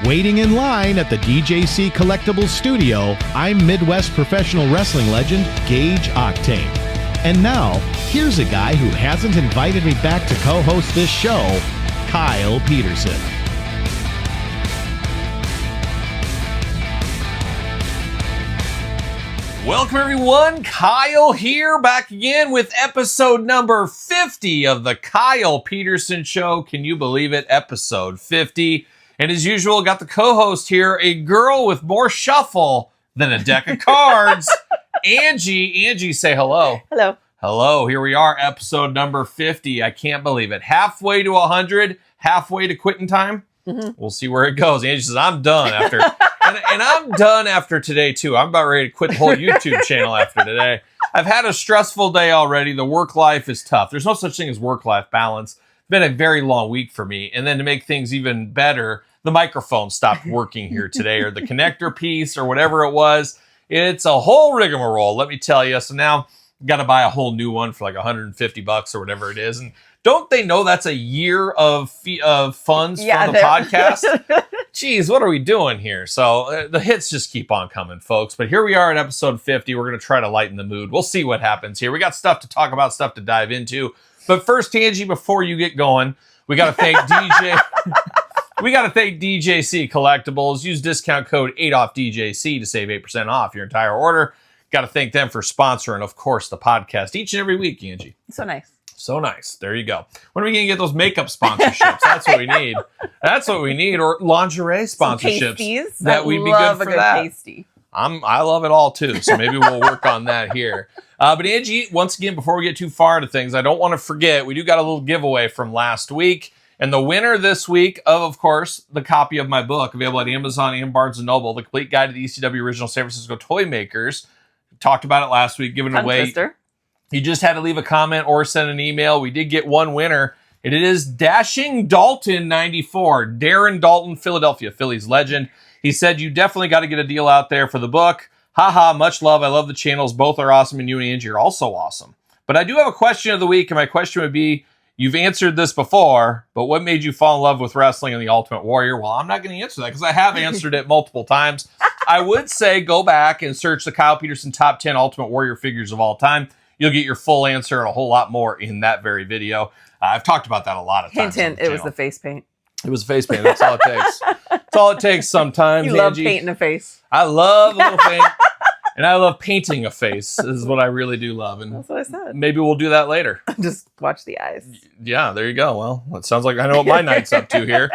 Waiting in line at the DJC Collectibles Studio, I'm Midwest professional wrestling legend Gage Octane. And now, here's a guy who hasn't invited me back to co-host this show, Kyle Peterson. Welcome everyone, Kyle here, back again with episode number 50 of the Kyle Peterson Show. Can you believe it? Episode 50. And as usual, got the co-host here, a girl with more shuffle than a deck of cards, Angie. Angie, say hello. Hello. Hello, here we are, episode number 50. I can't believe it. Halfway to 100, halfway to quitting time. Mm-hmm. We'll see where it goes. Angie says, I'm done after, and I'm done after today too. I'm about ready to quit the whole YouTube channel after today. I've had a stressful day already. The work life is tough. There's no such thing as work-life balance. It's been a very long week for me. And then to make things even better, the microphone stopped working here today, or the connector piece, or whatever it was. It's a whole rigmarole, let me tell you. So now I've got to buy a whole new one for like $150 or whatever it is. And don't they know that's a year of funds for the podcast? Jeez, what are we doing here? So the hits just keep on coming, folks. But here we are at episode 50. We're going to try to lighten the mood. We'll see what happens here. We got stuff to talk about, stuff to dive into. But first, Angie, before you get going, we got to thank DJ. We got to thank DJC Collectibles. Use discount code 8OFFDJC to save 8% off your entire order. Got to thank them for sponsoring, of course, the podcast each and every week, Angie. So nice. So nice. There you go. When are we going to get those makeup sponsorships? That's what we need. That's what we need. Or lingerie sponsorships. That we'd be good for that. Pasty. I love it all too. So maybe we'll work on that here. But Angie, once again, before we get too far into things, I don't want to forget, we do got a little giveaway from last week. And the winner this week of course, the copy of my book, available at Amazon and Barnes & Noble, The Complete Guide to the ECW Original San Francisco Toy Makers. Talked about it last week, giving it away. Twister. You just had to leave a comment or send an email. We did get one winner, and it is Dashing Dalton 94. Darren Dalton, Philadelphia Phillies legend. He said, you definitely got to get a deal out there for the book. Haha, much love. I love the channels. Both are awesome, and you and Angie are also awesome. But I do have a question of the week, and my question would be, you've answered this before, but what made you fall in love with wrestling and the Ultimate Warrior? Well, I'm not going to answer that because I have answered it multiple times. I would say go back and search the Kyle Peterson Top 10 Ultimate Warrior figures of all time. You'll get your full answer and a whole lot more in that very video. I've talked about that a lot of times. Hint, it was the face paint. It was face paint. That's all it takes. That's all it takes sometimes, You love Angie. painting a face. I love a little paint. And I love painting a face. This is what I really do love. And that's what I said. Maybe we'll do that later. Just watch the eyes. Yeah, there you go. Well, it sounds like I know what my night's up to here.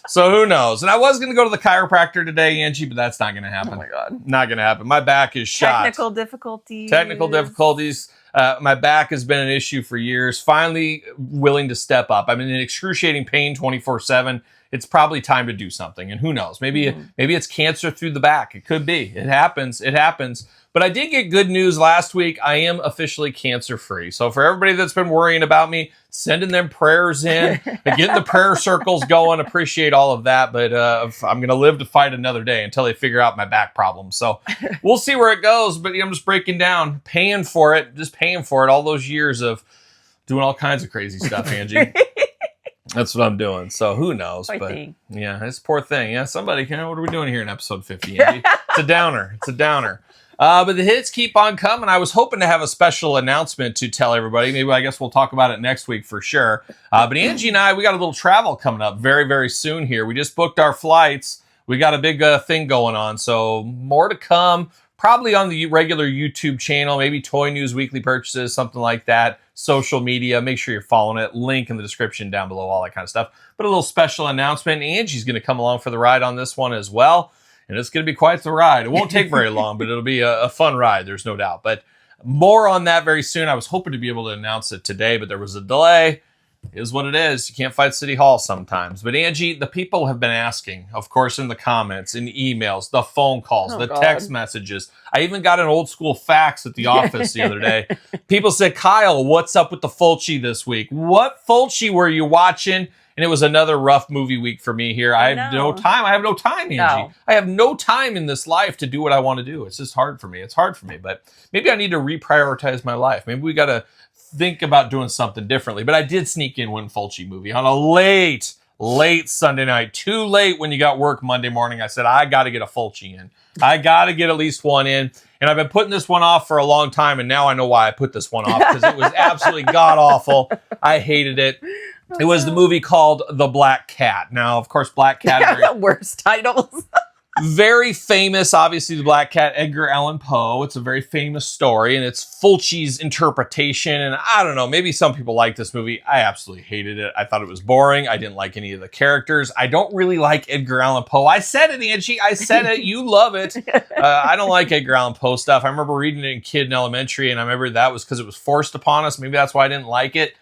So who knows? And I was going to go to the chiropractor today, Angie, but that's not going to happen. Oh, my God. Not going to happen. My back is shot. Technical difficulties. My back has been an issue for years. Finally willing to step up. I'm in excruciating pain 24/7. It's probably time to do something. And who knows? Maybe it's cancer through the back. It could be. It happens. But I did get good news last week. I am officially cancer-free. So for everybody that's been worrying about me, sending them prayers in, getting the prayer circles going, appreciate all of that. But I'm going to live to fight another day until they figure out my back problem. So we'll see where it goes. But I'm just breaking down, paying for it all those years of doing all kinds of crazy stuff, Angie. That's what I'm doing. So who knows? Poor but thing. Yeah, it's a poor thing. Yeah, somebody, what are we doing here in episode 50, Angie? It's a downer. But the hits keep on coming. I was hoping to have a special announcement to tell everybody. Maybe I guess we'll talk about it next week for sure. But Angie and I, we got a little travel coming up very, very soon here. We just booked our flights. We got a big thing going on. So more to come. Probably on the regular YouTube channel, maybe Toy News Weekly Purchases, something like that. Social media, make sure you're following it. Link in the description down below, all that kind of stuff. But a little special announcement. Angie's going to come along for the ride on this one as well. And it's going to be quite the ride. It won't take very long, but it'll be a fun ride. There's no doubt. But more on that very soon. I was hoping to be able to announce it today, but there was a delay. It is what it is. You can't fight City Hall sometimes. But Angie, the people have been asking, of course, in the comments, in emails, the phone calls, text messages. I even got an old school fax at the office the other day. People said, Kyle, what's up with the Fulci this week? What Fulci were you watching? And it was another rough movie week for me here. I have no time. I have no time, Angie. No. I have no time in this life to do what I want to do. It's just hard for me. But maybe I need to reprioritize my life. Maybe we got to think about doing something differently. But I did sneak in one Fulci movie on a late late Sunday night. Too late when you got work Monday morning. I said, I got to get a Fulci in. I got to get at least one in. And I've been putting this one off for a long time, and now I know why I put this one off, because it was absolutely god-awful. I hated it. It was the movie called The Black Cat. Now, of course, Black Cat... Worst titles. Very famous, obviously, The Black Cat, Edgar Allan Poe. It's a very famous story, and it's Fulci's interpretation. And I don't know, maybe some people like this movie. I absolutely hated it. I thought it was boring. I didn't like any of the characters. I don't really like Edgar Allan Poe. I said it, Angie. I said it. You love it. I don't like Edgar Allan Poe stuff. I remember reading it in Kid in elementary, and I remember that was because it was forced upon us. Maybe that's why I didn't like it.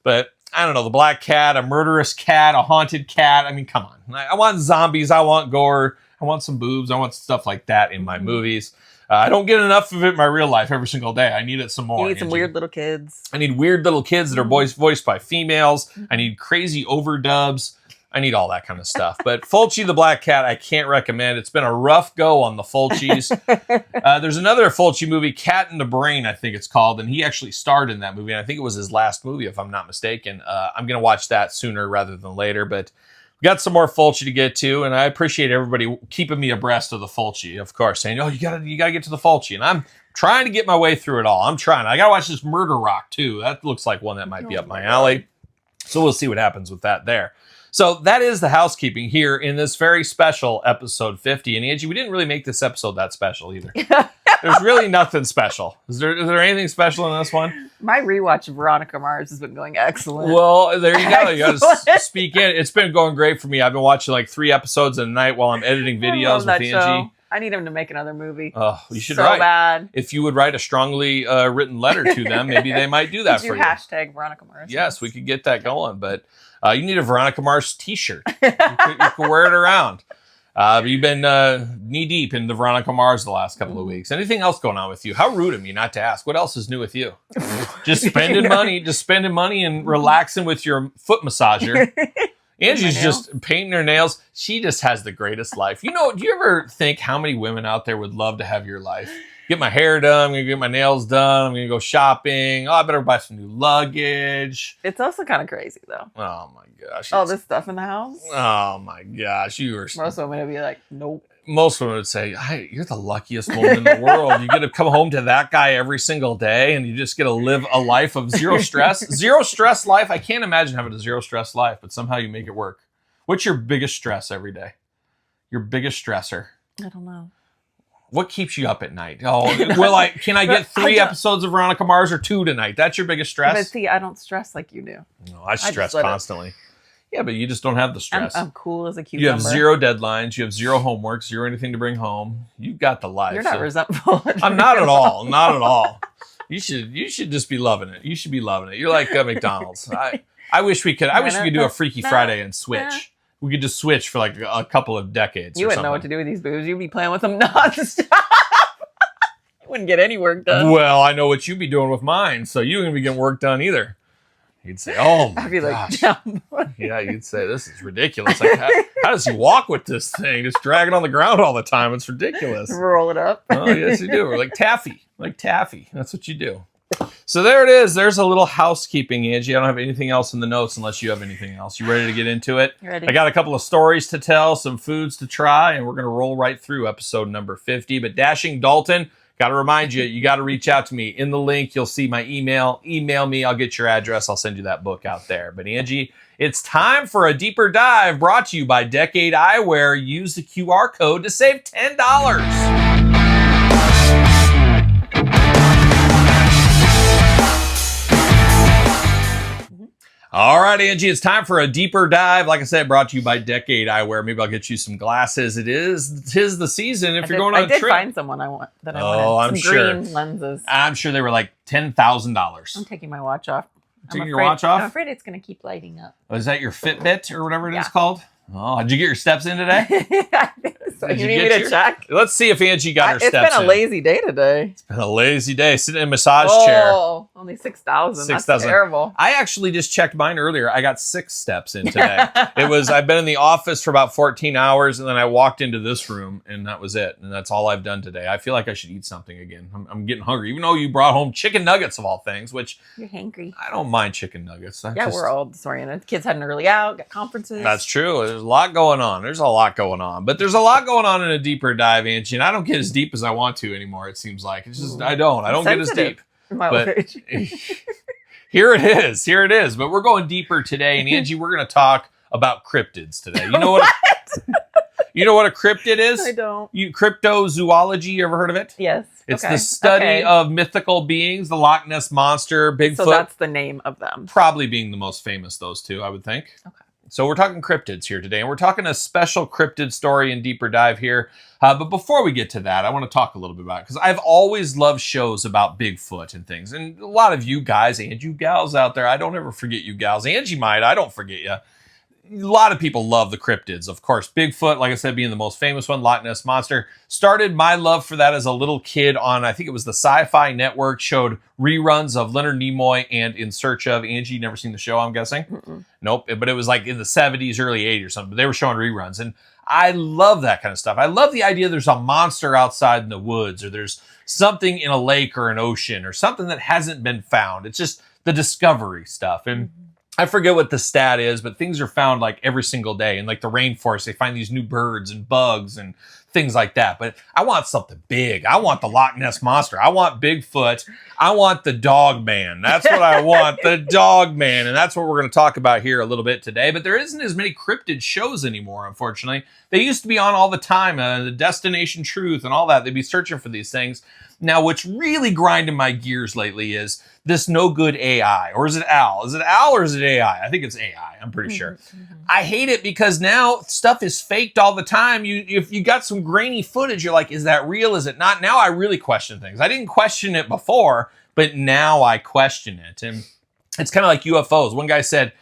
But I don't know, the black cat, a murderous cat, a haunted cat. I mean, come on. I want zombies. I want gore. I want some boobs. I want stuff like that in my movies. I don't get enough of it in my real life every single day. I need it some more. You need some weird little kids. I need weird little kids that are voiced by females. I need crazy overdubs. I need all that kind of stuff. But Fulci the Black Cat, I can't recommend. It's been a rough go on the Fulcis. There's another Fulci movie, Cat in the Brain, I think it's called. And he actually starred in that movie. And I think it was his last movie, if I'm not mistaken. I'm going to watch that sooner rather than later. But we got some more Fulci to get to, and I appreciate everybody keeping me abreast of the Fulci, of course, saying, "Oh, you gotta get to the Fulci," and I'm trying to get my way through it all. I'm trying. I gotta watch this Murder Rock too. That looks like one that might be up my alley. So we'll see what happens with that there. So that is the housekeeping here in this very special episode 50. And Angie, we didn't really make this episode that special either. There's really nothing special. Is there anything special in this one? My rewatch of Veronica Mars has been going excellent. Well, there you go. You got to speak in. It's been going great for me. I've been watching like 3 episodes a night while I'm editing videos with Angie. Show. I need him to make another movie. Oh, you should so write. Bad. If you would write a strongly written letter to them, maybe they might do that for you. Hashtag Veronica Mars. Yes, we could get that going. But you need a Veronica Mars t-shirt. You can wear it around. You've been knee-deep in the Veronica Mars the last couple of weeks. Anything else going on with you? How rude of me not to ask. What else is new with you? Just spending money and relaxing with your foot massager. Angie's just painting her nails. She just has the greatest life. You know, do you ever think how many women out there would love to have your life? Get my hair done. I'm going to get my nails done. I'm going to go shopping. Oh, I better buy some new luggage. It's also kind of crazy, though. Oh, my gosh. All this stuff in the house. Oh, my gosh. Most women would be like, nope. Most women would say, hey, you're the luckiest woman in the world. You get to come home to that guy every single day, and you just get to live a life of zero stress. Zero stress life. I can't imagine having a zero stress life, but somehow you make it work. What's your biggest stress every day? Your biggest stressor? I don't know. What keeps you up at night? Oh, can I get 3 episodes of Veronica Mars or 2 tonight? That's your biggest stress? But see, I don't stress like you do. No, I stress constantly. Yeah, but you just don't have the stress. I'm cool as a cucumber. You have 0 deadlines. You have 0 homework, 0 anything to bring home. You've got the life. You're not resentful. I'm not at all. Not at all. You should just be loving it. You should be loving it. You're like McDonald's. I wish we could. I wish we could do a Freaky Friday and switch. We could just switch for like a couple of decades. You wouldn't know what to do with these boobs. You'd be playing with them nonstop. You wouldn't get any work done. Well, I know what you'd be doing with mine, so you wouldn't be getting work done either. You'd say, "Oh my I'd be gosh." like, yeah, you'd say, "This is ridiculous. Like, how does he walk with this thing? Just drag it on the ground all the time. It's ridiculous." Roll it up. Oh, yes, you do. We're like taffy. That's what you do. So there it is. There's a little housekeeping, Angie. I don't have anything else in the notes unless you have anything else. You ready to get into it? Ready. I got a couple of stories to tell, some foods to try, and we're going to roll right through episode number 50. But Dashing Dalton, got to remind you, you got to reach out to me. In the link, you'll see my email. Email me. I'll get your address. I'll send you that book out there. But Angie, it's time for a deeper dive brought to you by Decade Eyewear. Use the QR code to save $10. All right, Angie, it's time for a deeper dive. Like I said, brought to you by Decade Eyewear. Maybe I'll get you some glasses. Tis the season if you're going on a trip. I did find someone I wanted. I'm some sure. Green lenses. I'm sure they were like $10,000. I'm taking my watch off. Taking your watch off? I'm afraid it's going to keep lighting up. Oh, is that your Fitbit or whatever it is called? Oh, did you get your steps in today? I think So Did you you need me get to your- check? Let's see if Angie got her It's steps been a in. lazy day today. It's been a lazy day. Sitting in a massage chair. Oh, only 6,000. That's 6,000. terrible. I actually just checked mine earlier. I got 6 steps in today. I've been in the office for about 14 hours, and then I walked into this room, and that was it. And that's all I've done today. I feel like I should eat something again. I'm getting hungry, even though you brought home chicken nuggets of all things, which You're hangry. I don't mind chicken nuggets. We're all disoriented. Kids had an early out, got conferences. That's true. There's a lot going on. But there's a lot going on in a deeper dive, Angie, and I don't get as deep as I want to anymore, it seems like. It's just, I don't get as deep. But here it is. But we're going deeper today, and Angie, we're going to talk about cryptids today. You know what? You know what a cryptid is? I don't. Cryptozoology, you ever heard of it? Yes. It's the study of mythical beings, the Loch Ness Monster, Bigfoot. So that's the name of them. Probably being the most famous, those two, I would think. Okay. So we're talking cryptids here today, and we're talking a special cryptid story and deeper dive here. But before we get to that, I want to talk a little bit about it, because I've always loved shows about Bigfoot and things. And a lot of you guys and you gals out there, I don't ever forget you gals. Angie might, I don't forget you. A lot of people love the cryptids, of course. Bigfoot, like I said, being the most famous one, Loch Ness Monster. Started my love for that as a little kid on, I think it was the Sci-Fi Network, showed reruns of Leonard Nimoy and In Search of. Angie, never seen the show, I'm guessing? Mm-mm. Nope, but it was like in the 70s, early 80s or something. But they were showing reruns, and I love that kind of stuff. I love the idea there's a monster outside in the woods, or there's something in a lake or an ocean, or something that hasn't been found. It's just the discovery stuff. And I forget what the stat is, but things are found like every single day. In like the rainforest, they find these new birds and bugs and things like that. But I want something big. I want the Loch Ness Monster. I want Bigfoot. I want the Dog Man. That's what I want, the Dog Man. And that's what we're going to talk about here a little bit today. But there isn't as many cryptid shows anymore, unfortunately. They used to be on all the time, the Destination Truth and all that. They'd be searching for these things. Now, what's really grinding my gears lately is this no good AI. Or is it Al? Is it Al or is it AI? I think it's AI. I'm pretty sure. I hate it because now stuff is faked all the time. If you got some grainy footage, you're like, is that real? Is it not? Now I really question things. I didn't question it before, but now I question it. And it's kind of like UFOs. One guy said,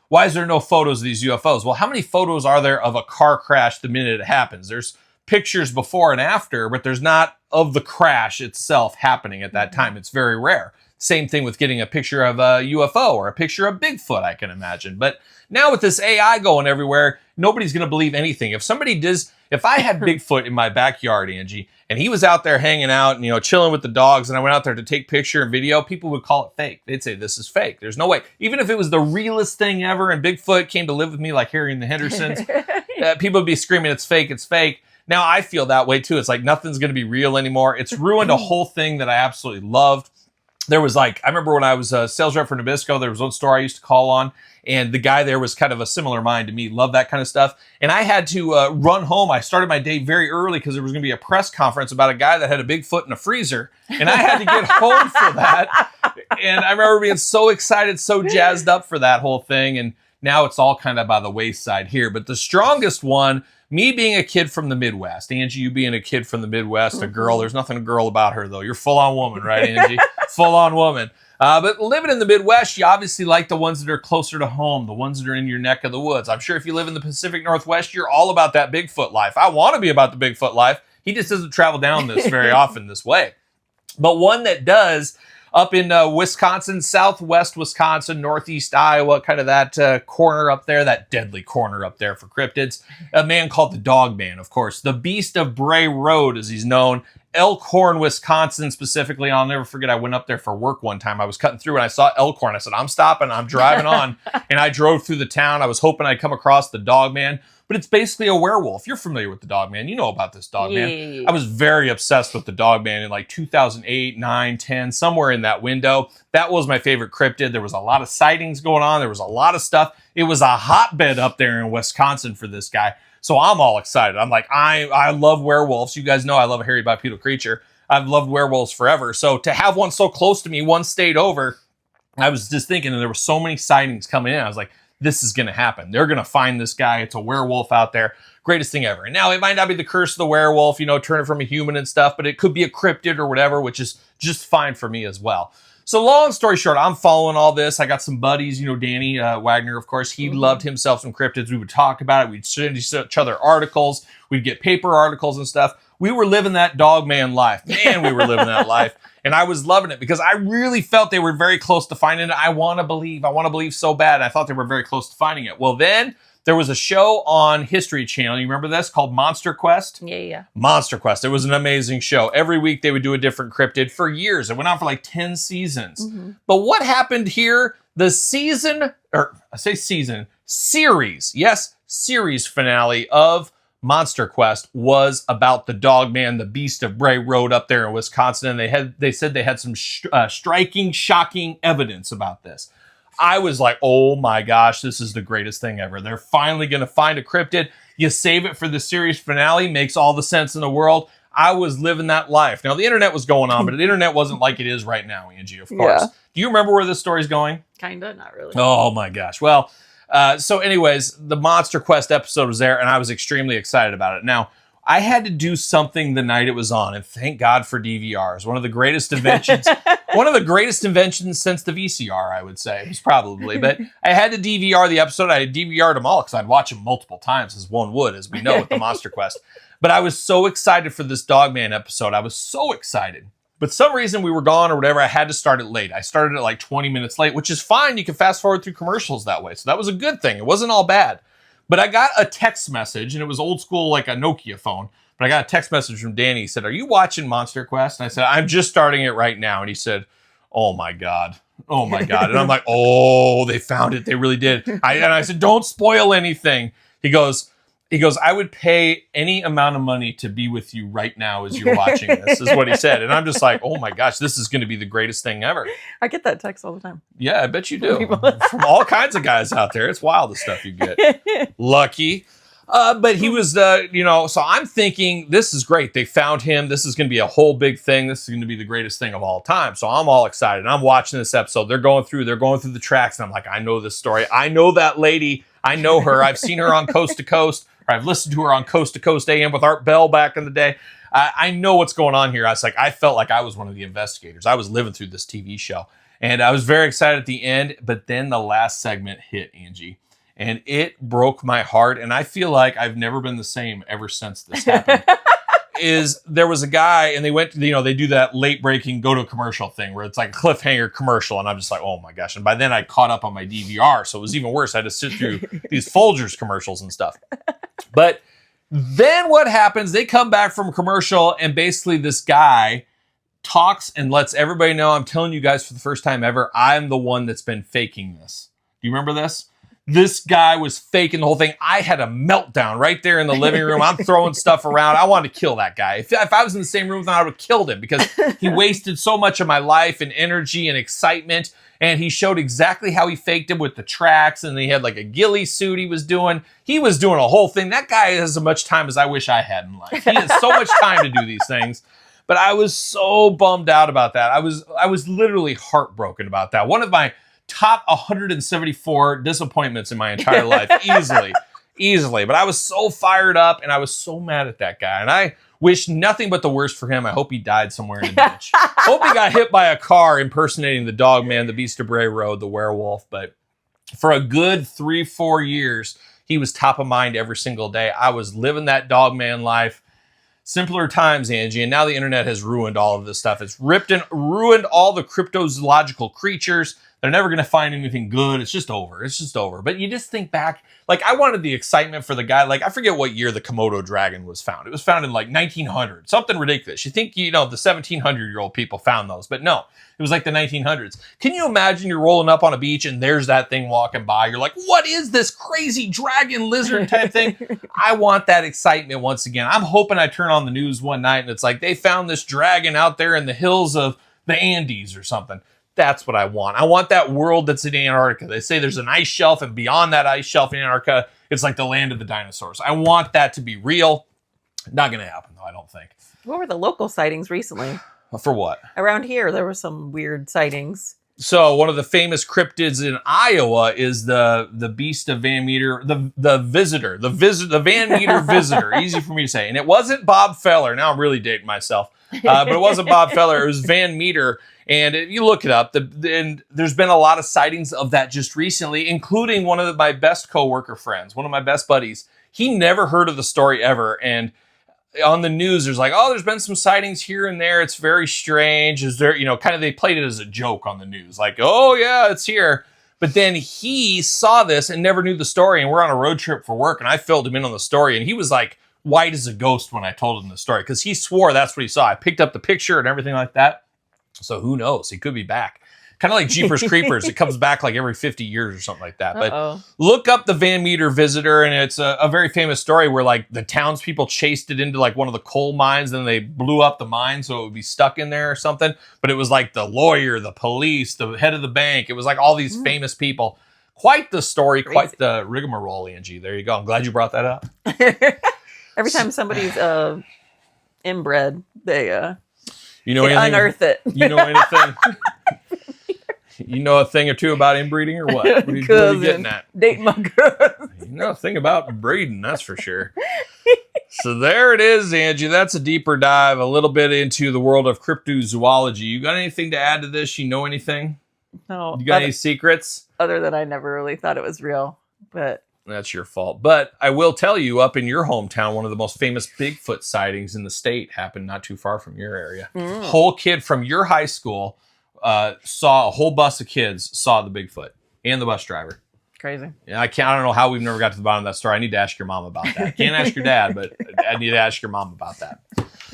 why is there no photos of these UFOs? Well, how many photos are there of a car crash the minute it happens? There's pictures before and after, but there's not of the crash itself happening at that time. It's very rare. Same thing with getting a picture of a UFO or a picture of Bigfoot, I can imagine. But now with this AI going everywhere, nobody's going to believe anything. If I had Bigfoot in my backyard, Angie, and he was out there hanging out and, chilling with the dogs, and I went out there to take picture and video, people would call it fake. They'd say, this is fake. There's no way. Even if it was the realest thing ever and Bigfoot came to live with me like Harry and the Hendersons, people would be screaming, it's fake, it's fake. Now I feel that way too. It's like nothing's going to be real anymore. It's ruined a whole thing that I absolutely loved. There was I remember when I was a sales rep for Nabisco, there was one store I used to call on, and the guy there was kind of a similar mind to me, loved that kind of stuff. And I had to run home. I started my day very early because there was going to be a press conference about a guy that had a Bigfoot in a freezer. And I had to get home for that. And I remember being so excited, so jazzed up for that whole thing. And now it's all kind of by the wayside here. But the strongest one, me being a kid from the Midwest, Angie, you being a kid from the Midwest, a girl, there's nothing a girl about her, though. You're full-on woman, right, Angie? Full-on woman. But living in the Midwest, you obviously like the ones that are closer to home, the ones that are in your neck of the woods. I'm sure if you live in the Pacific Northwest, you're all about that Bigfoot life. I want to be about the Bigfoot life. He just doesn't travel down this very often this way. But one that does, up in Wisconsin, southwest Wisconsin, northeast Iowa, kind of that corner up there, that deadly corner up there for cryptids, a man called the Dog Man, of course. The Beast of Bray Road, as he's known. Elkhorn, Wisconsin, specifically. I'll never forget, I went up there for work one time. I was cutting through and I saw Elkhorn. I said, I'm stopping. I'm driving on. And I drove through the town. I was hoping I'd come across the Dog Man. But it's basically a werewolf. You're familiar with the Dog Man. You know about this Dog Man. I was very obsessed with the Dog Man in like 2008, 9, 10, somewhere in that window. That was my favorite cryptid. There was a lot of sightings going on. There was a lot of stuff. It was a hotbed up there in Wisconsin for this guy. So I'm all excited. I'm like, I love werewolves. You guys know I love a hairy bipedal creature. I've loved werewolves forever. So to have one so close to me, one state over, I was just thinking, and there were so many sightings coming in. I was like, this is going to happen. They're going to find this guy. It's a werewolf out there. Greatest thing ever. And now it might not be the curse of the werewolf, turning from a human and stuff, but it could be a cryptid or whatever, which is just fine for me as well. So long story short, I'm following all this. I got some buddies, Danny Wagner, of course. He loved himself some cryptids. We would talk about it. We'd send each other articles. We'd get paper articles and stuff. We were living that dog man life. Man, we were living that life. And I was loving it because I really felt they were very close to finding it. I want to believe so bad. I thought they were very close to finding it. Well, then there was a show on History Channel. You remember this? Called Monster Quest? Yeah. Monster Quest. It was an amazing show. Every week they would do a different cryptid for years. It went on for like 10 seasons. But what happened here? The series. Yes, series finale of Monster Quest was about the dog man, the beast of Bray Road up there in Wisconsin. And they said they had some striking, shocking evidence about this. I was like, oh my gosh, this is the greatest thing ever. They're finally going to find a cryptid. You save it for the series finale. Makes all the sense in the world. I was living that life. Now, the internet was going on, but the internet wasn't like it is right now, Angie, of course. Yeah. Do you remember where this story's going? Kinda, not really. Oh my gosh. Well, so anyways, the Monster Quest episode was there, and I was extremely excited about it. Now, I had to do something the night it was on, and thank God for DVRs. One of the greatest inventions since the VCR, I would say, was probably. But I had to DVR the episode. I had DVR'd them all because I'd watch them multiple times, as one would, as we know with the Monster Quest. But I was so excited for this Dogman episode. I was so excited. But some reason we were gone or whatever, I had to start it late. I started it like 20 minutes late, which is fine. You can fast forward through commercials that way. So that was a good thing. It wasn't all bad. But I got a text message, and it was old school, like a Nokia phone. But I got a text message from Danny. He said, "Are you watching Monster Quest?" And I said, "I'm just starting it right now." And he said, "Oh my God. Oh my God." And I'm like, "Oh, they found it. They really did." And I said, "Don't spoil anything." He goes, "I would pay any amount of money to be with you right now as you're watching this," is what he said. And I'm just like, oh my gosh, this is going to be the greatest thing ever. I get that text all the time. Yeah, I bet you do. From all kinds of guys out there. It's wild the stuff you get. Lucky. But he was, so I'm thinking this is great. They found him. This is going to be a whole big thing. This is going to be the greatest thing of all time. So I'm all excited. I'm watching this episode. They're going through the tracks. And I'm like, I know this story. I know that lady. I know her. I've seen her on Coast to Coast. Or I've listened to her on Coast to Coast AM with Art Bell back in the day. I know what's going on here. I felt like I was one of the investigators. I was living through this TV show. And I was very excited at the end. But then the last segment hit, Angie. And it broke my heart. And I feel like I've never been the same ever since this happened. There was a guy, and they went, they do that late breaking, go to a commercial thing where it's like a cliffhanger commercial. And I'm just like, oh my gosh. And by then I caught up on my DVR. So it was even worse. I had to sit through these Folgers commercials and stuff. But then what happens? They come back from commercial, and basically this guy talks and lets everybody know, I'm telling you guys for the first time ever, I'm the one that's been faking this. Do you remember this? This guy was faking the whole thing. I had a meltdown right there in the living room. I'm throwing stuff around. I wanted to kill that guy. If I was in the same room with him, I would have killed him because he wasted so much of my life and energy and excitement. And he showed exactly how he faked him with the tracks. And he had like a ghillie suit he was doing. He was doing a whole thing. That guy has as much time as I wish I had in life. He has so much time to do these things. But I was so bummed out about that. I was literally heartbroken about that. One of my top 174 disappointments in my entire life, easily. But I was so fired up, and I was so mad at that guy. And I wish nothing but the worst for him. I hope he died somewhere in a ditch. Hope he got hit by a car impersonating the dog man, the Beast of Bray Road, the werewolf. But for a good 3-4 years, he was top of mind every single day. I was living that dog man life. Simpler times, Angie, and now the internet has ruined all of this stuff. It's ripped and ruined all the cryptozoological creatures. They're never going to find anything good. It's just over. But you just think back, like I wanted the excitement for the guy. Like I forget what year the Komodo dragon was found. It was found in like 1900, something ridiculous. You think, the 1700-year-old people found those, but no, it was like the 1900s. Can you imagine you're rolling up on a beach and there's that thing walking by? You're like, what is this crazy dragon lizard type thing? I want that excitement once again. I'm hoping I turn on the news one night and it's like they found this dragon out there in the hills of the Andes or something. That's what I want. I want that world that's in Antarctica. They say there's an ice shelf, and beyond that ice shelf in Antarctica, it's like the land of the dinosaurs. I want that to be real. Not going to happen, though, I don't think. What were the local sightings recently? For what? Around here, there were some weird sightings. So one of the famous cryptids in Iowa is the Beast of Van Meter, the visitor, the Van Meter visitor. Easy for me to say. And it wasn't Bob Feller. Now I'm really dating myself. But it wasn't Bob Feller. It was Van Meter. And if you look it up, and there's been a lot of sightings of that just recently, including one of my best coworker friends, one of my best buddies. He never heard of the story ever. And on the news, there's like, oh, there's been some sightings here and there. It's very strange. Is there, kind of they played it as a joke on the news. Like, oh, yeah, it's here. But then he saw this and never knew the story. And we're on a road trip for work. And I filled him in on the story. And he was like white as a ghost when I told him the story. Because he swore that's what he saw. I picked up the picture and everything like that. So who knows? He could be back. Kind of like Jeepers Creepers. It comes back like every 50 years or something like that. But look up the Van Meter Visitor, and it's a very famous story where like the townspeople chased it into like one of the coal mines, and they blew up the mine so it would be stuck in there or something. But it was like the lawyer, the police, the head of the bank. It was like all these famous people. Quite the story, Crazy. quite the rigmarole, Angie. There you go. I'm glad you brought that up. Every time somebody's inbred, they anything? unearth it. You know anything? You know a thing or two about inbreeding or what? What are you getting at? Dating my cousin. You know a thing about breeding, that's for sure. So there it is, Angie. That's a deeper dive, a little bit into the world of cryptozoology. You got anything to add to this? You know anything? No. You got any secrets? Other than I never really thought it was real, but That's your fault. But I will tell you, up in your hometown, one of the most famous Bigfoot sightings in the state happened not too far from your area. Whole kid from your high school saw a whole bus of kids saw the Bigfoot and the bus driver. crazy. Yeah, I don't know how we've never got to the bottom of that story. I need to ask your mom about that. Can't ask your dad, but I need to ask your mom about that.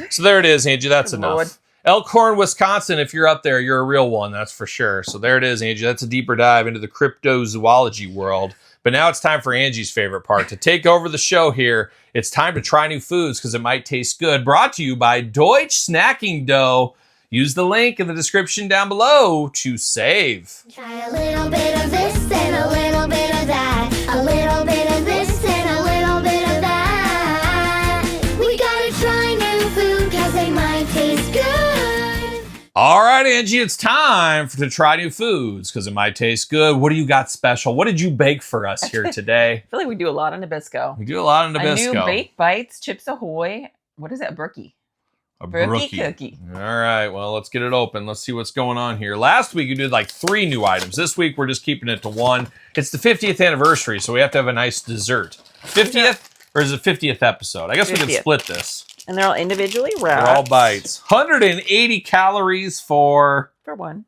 So there it is, Angie. That's enough. Lord. Elkhorn, Wisconsin, if you're up there, you're a real one, that's for sure. So there it is, Angie. That's a deeper dive into the cryptozoology world. But now it's time for Angie's favorite part. To take over the show here, it's time to try new foods because it might taste good. Brought to you by Deutsch Snacking Dough. Use the link in the description down below to save. Try a little bit of this and a little bit of that. A little bit of this and a little bit of that. We gotta try new food because they might taste good. All right, Angie, it's time to try new foods because it might taste good. What do you got special? What did you bake for us here today? I feel like we do a lot on Nabisco. We do a lot of Nabisco. A new Baked Bites, Chips Ahoy. What is that? Brookie. A Brookie cookie. All right, well, let's get it open. Let's see what's going on here. Last week, you did like 3 new items. This week, we're just keeping it to 1. It's the 50th anniversary, so we have to have a nice dessert. 50th, or is it 50th episode? I guess we could 50th. split this. And they're all individually wrapped. They're all bites. 180 calories for one.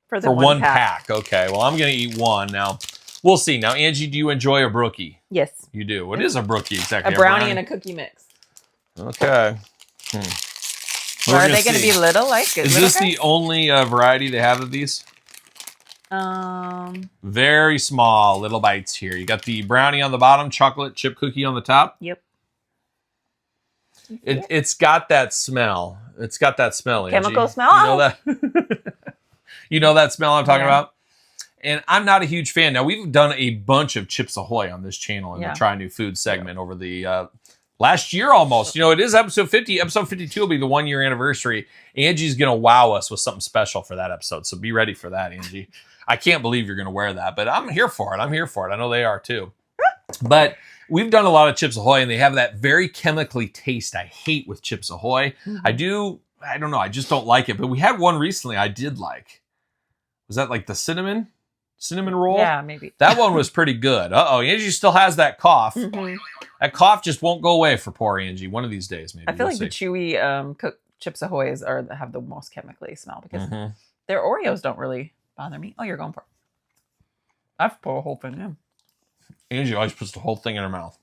For one pack. Okay, well, I'm going to eat one. Now, we'll see. Now, Angie, do you enjoy a Brookie? Yes. You do. What is a Brookie exactly? A brownie and a cookie mix. Okay. So are they going to be little? Like Is this the only variety they have of these? Very small little bites here. You got the brownie on the bottom, chocolate chip cookie on the top. Yep. It's got that smell. It's got that smell, Angie. Chemical smell? You know that? You know that smell I'm talking about? And I'm not a huge fan. Now, we've done a bunch of Chips Ahoy on this channel in the Try New Food segment over the last year almost. You know, it is episode 50. Episode 52 will be the 1-year anniversary. Angie's going to wow us with something special for that episode. So be ready for that, Angie. I can't believe you're going to wear that, but I'm here for it. I know they are too. But we've done a lot of Chips Ahoy, and they have that very chemically taste I hate with Chips Ahoy. I don't know. I just don't like it. But we had one recently I did like. Was that like the cinnamon roll? Yeah, maybe. That one was pretty good. Uh-oh, Angie still has that cough. That cough just won't go away for poor Angie. One of these days, maybe. I feel like the chewy cooked Chips Ahoys have the most chemically smell because their Oreos don't really bother me. Oh, you're going for it. I've put a whole thing in. Angie always puts the whole thing in her mouth.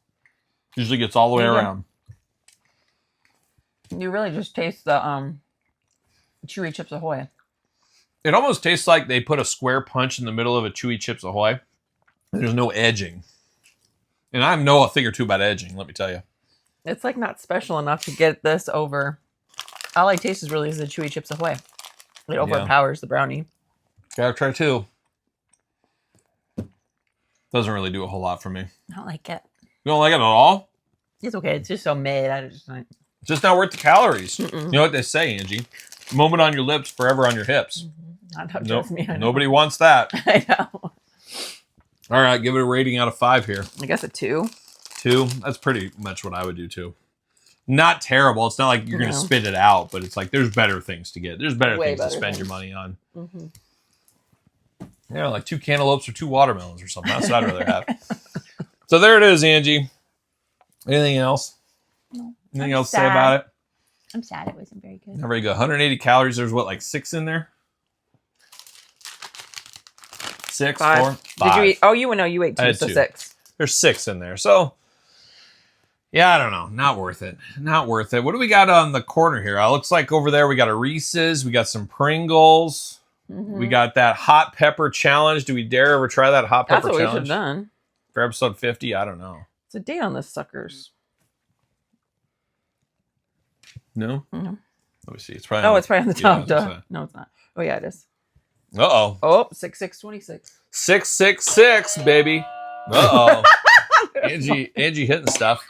Usually gets all the way around. You really just taste the chewy Chips Ahoy. It almost tastes like they put a square punch in the middle of a chewy Chips Ahoy. There's no edging. And I know a thing or two about edging, let me tell you. It's like not special enough to get this over. All I taste is really the chewy Chips Ahoy. It overpowers the brownie. Gotta try 2. Doesn't really do a whole lot for me. I don't like it. You don't like it at all? It's okay. It's just so made. I just like. It's just not worth the calories. You know what they say, Angie? Moment on your lips, forever on your hips. Trust me. Nobody wants that. I know. All right, give it a rating out of 5 here. I guess a 2. 2? That's pretty much what I would do too. not terrible. It's not like you're going to No. spit it out, but it's like there's better things to get. There's better Way things to better spend your things. money on. Mm-hmm. Yeah, like 2 cantaloupes or 2 watermelons or something. That's what I'd rather have. So there it is, Angie. Anything else? No. Anything I'm else to say about it? I'm sad it wasn't very good. Not very good. 180 calories. There's what, like 6 in there? 6, 5. 4, 5. Did you eat? Oh, you ate I 2, had so 2. 6. There's 6 in there. So, yeah, I don't know. Not worth it. Not worth it. What do we got on the corner here? It looks like over there we got a Reese's. We got some Pringles. Mm-hmm. We got that hot pepper challenge. Do we dare ever try that hot That's pepper what we should have challenge done. for episode 50? I don't know. It's a date on the suckers. No? No. Let me see. It's probably Oh, it's probably on the top. Yeah, Duh. No, it's not. Oh, yeah, it is. Uh-oh. Oh, 6626. 666, baby. Uh-oh. Angie hitting stuff.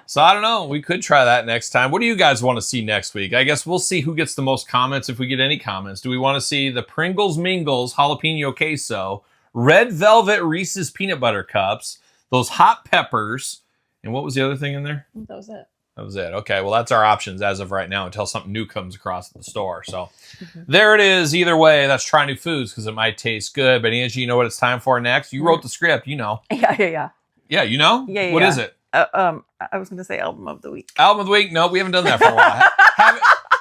So I don't know. We could try that next time. What do you guys want to see next week? I guess we'll see who gets the most comments if we get any comments. Do we want to see the Pringles Mingles jalapeno queso, red velvet Reese's peanut butter cups, those hot peppers, and what was the other thing in there? That was it. That was it. Okay, well, that's our options as of right now until something new comes across at the store. So there it is. Either way, that's try new foods because it might taste good. But Angie, you know what it's time for next? You wrote the script, you know. Yeah. Yeah, you know? Yeah. What is it? I was going to say album of the week. Album of the week? No, we haven't done that for a while.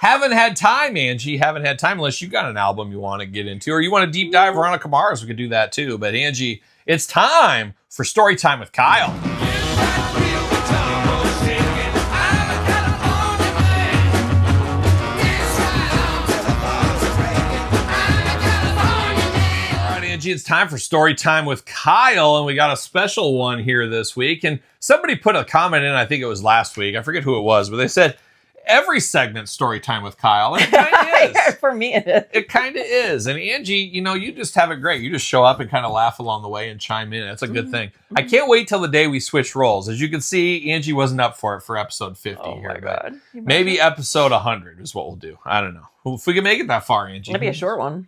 haven't had time, Angie. Haven't had time unless you got an album you want to get into or you want to deep dive Veronica Mars. We could do that too. But Angie, it's time for Story Time with Kyle. Angie, it's time for Story Time with Kyle, and we got a special one here this week. And somebody put a comment in, I think it was last week. I forget who it was, but they said, every segment Story Time with Kyle. And it kind of is. For me, it is. It kind of is. And Angie, you know, you just have it great. You just show up and kind of laugh along the way and chime in. That's a good thing. I can't wait till the day we switch roles. As you can see, Angie wasn't up for it for episode 50 Oh, here. my God. Maybe episode 100 is what we'll do. I don't know. Well, if we can make it that far, Angie. It'll be a short one.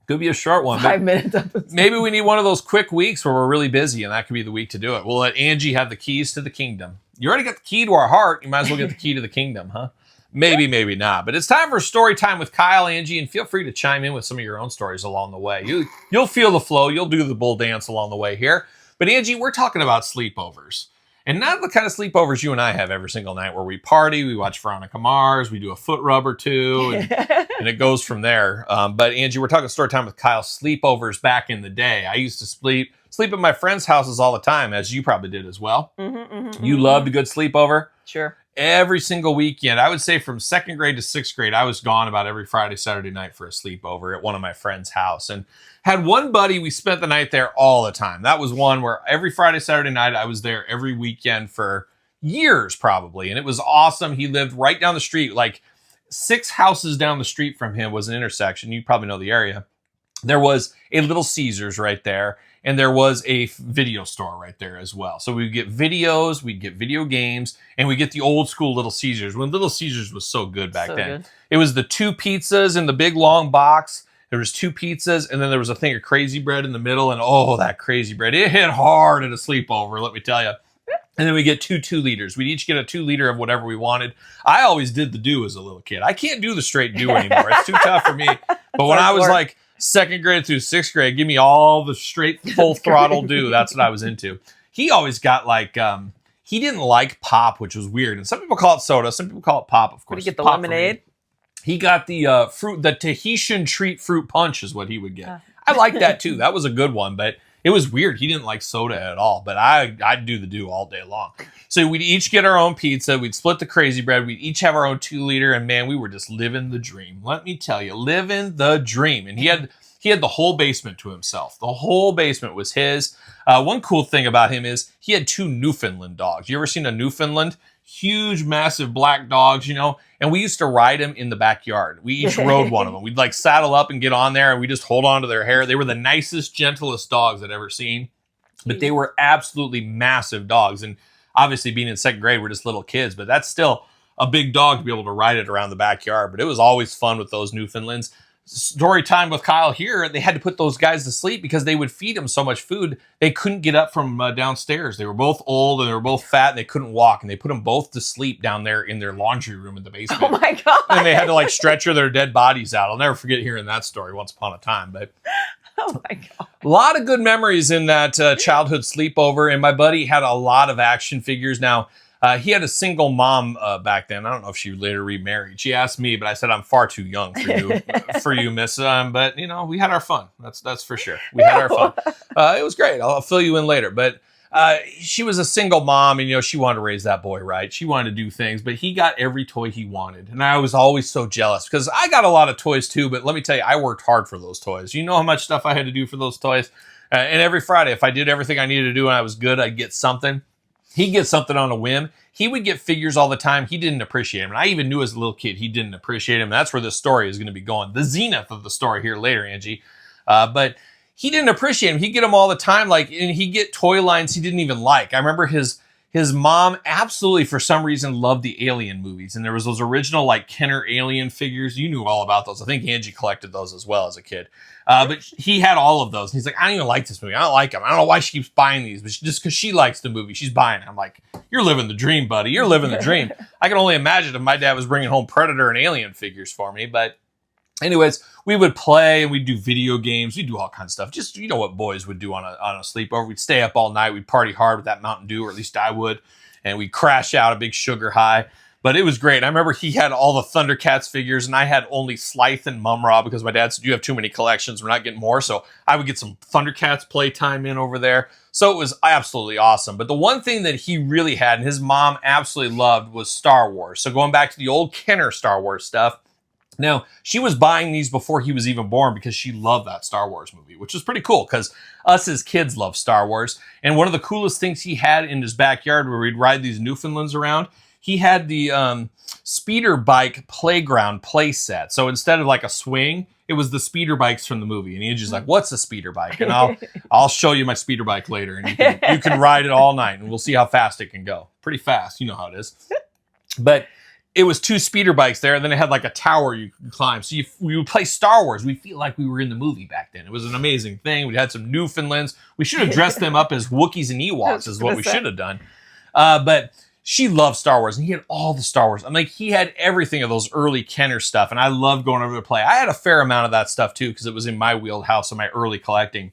Could be a short one. 5 minutes episode. Maybe we need one of those quick weeks where we're really busy, and that could be the week to do it. We'll let Angie have the keys to the kingdom. You already got the key to our heart. You might as well get the key to the kingdom, huh? Maybe, maybe not. But it's time for Story Time with Kyle, Angie, and feel free to chime in with some of your own stories along the way. You'll feel the flow. You'll do the bull dance along the way here. But Angie, we're talking about sleepovers. And not the kind of sleepovers you and I have every single night where we party, we watch Veronica Mars, we do a foot rub or two, and it goes from there. But Angie, we're talking Story Time with Kyle sleepovers back in the day. I used to sleep at my friends' houses all the time, as you probably did as well. You loved a good sleepover? Sure. Every single weekend. I would say from 2nd grade to 6th grade, I was gone about every Friday, Saturday night for a sleepover at one of my friends' house. And had one buddy, we spent the night there all the time. That was one where every Friday, Saturday night, I was there every weekend for years probably. And it was awesome. He lived right down the street, like 6 houses down the street from him was an intersection. You probably know the area. There was a Little Caesars right there. And there was a video store right there as well. So we'd get videos, we'd get video games, and we get the old school Little Caesars. When Little Caesars was so good back then. Good. It was the 2 pizzas in the big long box. There was 2 pizzas, and then there was a thing of crazy bread in the middle. And oh, that crazy bread. It hit hard at a sleepover, let me tell you. And then we get 2 2-liters. We'd each get a 2-liter of whatever we wanted. I always did the do as a little kid. I can't do the straight do anymore. It's too tough for me. But when I was like 2nd grade through 6th grade, give me all the straight full throttle do. That's what I was into. He always got like, he didn't like pop, which was weird. And some people call it soda. Some people call it pop, of course. Would he get the pop lemonade? He got the the Tahitian treat fruit punch is what he would get. I like that too. That was a good one, but it was weird. He didn't like soda at all, but I'd do the do all day long. So we'd each get our own pizza. We'd split the crazy bread. We'd each have our own 2-liter. And man, we were just living the dream. Let me tell you, living the dream. And he had the whole basement to himself. The whole basement was his. One cool thing about him is he had 2 Newfoundland dogs. You ever seen a Newfoundland? Huge, massive black dogs, you know, and we used to ride them in the backyard. We each rode one of them. We'd like saddle up and get on there and we just hold on to their hair. They were the nicest, gentlest dogs I'd ever seen, but they were absolutely massive dogs. And obviously being in 2nd grade, we're just little kids, but that's still a big dog to be able to ride it around the backyard. But it was always fun with those Newfoundlands. story time with Kyle here, they had to put those guys to sleep because they would feed them so much food they couldn't get up from downstairs. They were both old and they were both fat and they couldn't walk, and they put them both to sleep down there in their laundry room in the basement. Oh my God. And they had to like stretcher their dead bodies out. I'll never forget hearing that story once upon a time. But Oh my God. a lot of good memories in that childhood sleepover. And my buddy had a lot of action figures. Now, he had a single mom back then. I don't know if she later remarried. She asked me, but I said, I'm far too young for you, miss. But, you know, we had our fun. That's for sure. We had our fun. It was great. I'll fill you in later. But she was a single mom, and, you know, she wanted to raise that boy right. She wanted to do things, but he got every toy he wanted. And I was always so jealous because I got a lot of toys too. But let me tell you, I worked hard for those toys. You know how much stuff I had to do for those toys? And every Friday, if I did everything I needed to do and I was good, I'd get something. He'd get something on a whim. He would get figures all the time. He didn't appreciate them. And I even knew as a little kid he didn't appreciate them. That's where this story is going to be going. The zenith of the story here later, Angie. But he didn't appreciate them. He'd get them all the time. Like, and he'd get toy lines he didn't even like. I remember his mom absolutely, for some reason, loved the Alien movies. And there was those original, like, Kenner Alien figures. You knew all about those. I think Angie collected those as well as a kid. But he had all of those. And he's like, I don't even like this movie. I don't like them. I don't know why she keeps buying these. But just because she likes the movie, she's buying it. I'm like, you're living the dream, buddy. You're living the dream. I can only imagine if my dad was bringing home Predator and Alien figures for me. But anyways, we would play and we'd do video games. We'd do all kinds of stuff. Just, you know what boys would do on a sleepover. We'd stay up all night. We'd party hard with that Mountain Dew, or at least I would. And we'd crash out a big sugar high. But it was great. I remember he had all the Thundercats figures, and I had only Slythe and Mumra because my dad said, you have too many collections. We're not getting more. So I would get some Thundercats playtime in over there. So it was absolutely awesome. But the one thing that he really had, and his mom absolutely loved, was Star Wars. So going back to the old Kenner Star Wars stuff. Now, she was buying these before he was even born because she loved that Star Wars movie, which is pretty cool because us as kids love Star Wars. And one of the coolest things he had in his backyard where we'd ride these Newfoundlands around, he had the speeder bike playground play set. So instead of like a swing, it was the speeder bikes from the movie. And Angie's like, what's a speeder bike? And I'll show you my speeder bike later. And you can ride it all night and we'll see how fast it can go. Pretty fast. You know how it is. But it was 2 speeder bikes there, and then it had like a tower you could climb. So we would play Star Wars. We feel like we were in the movie back then. It was an amazing thing. We had some Newfoundlands. We should have dressed them up as Wookiees and Ewoks is what we should have done. But she loved Star Wars, and he had all the Star Wars. I'm like, he had everything of those early Kenner stuff, and I loved going over to play. I had a fair amount of that stuff, too, because it was in my wheelhouse of my early collecting.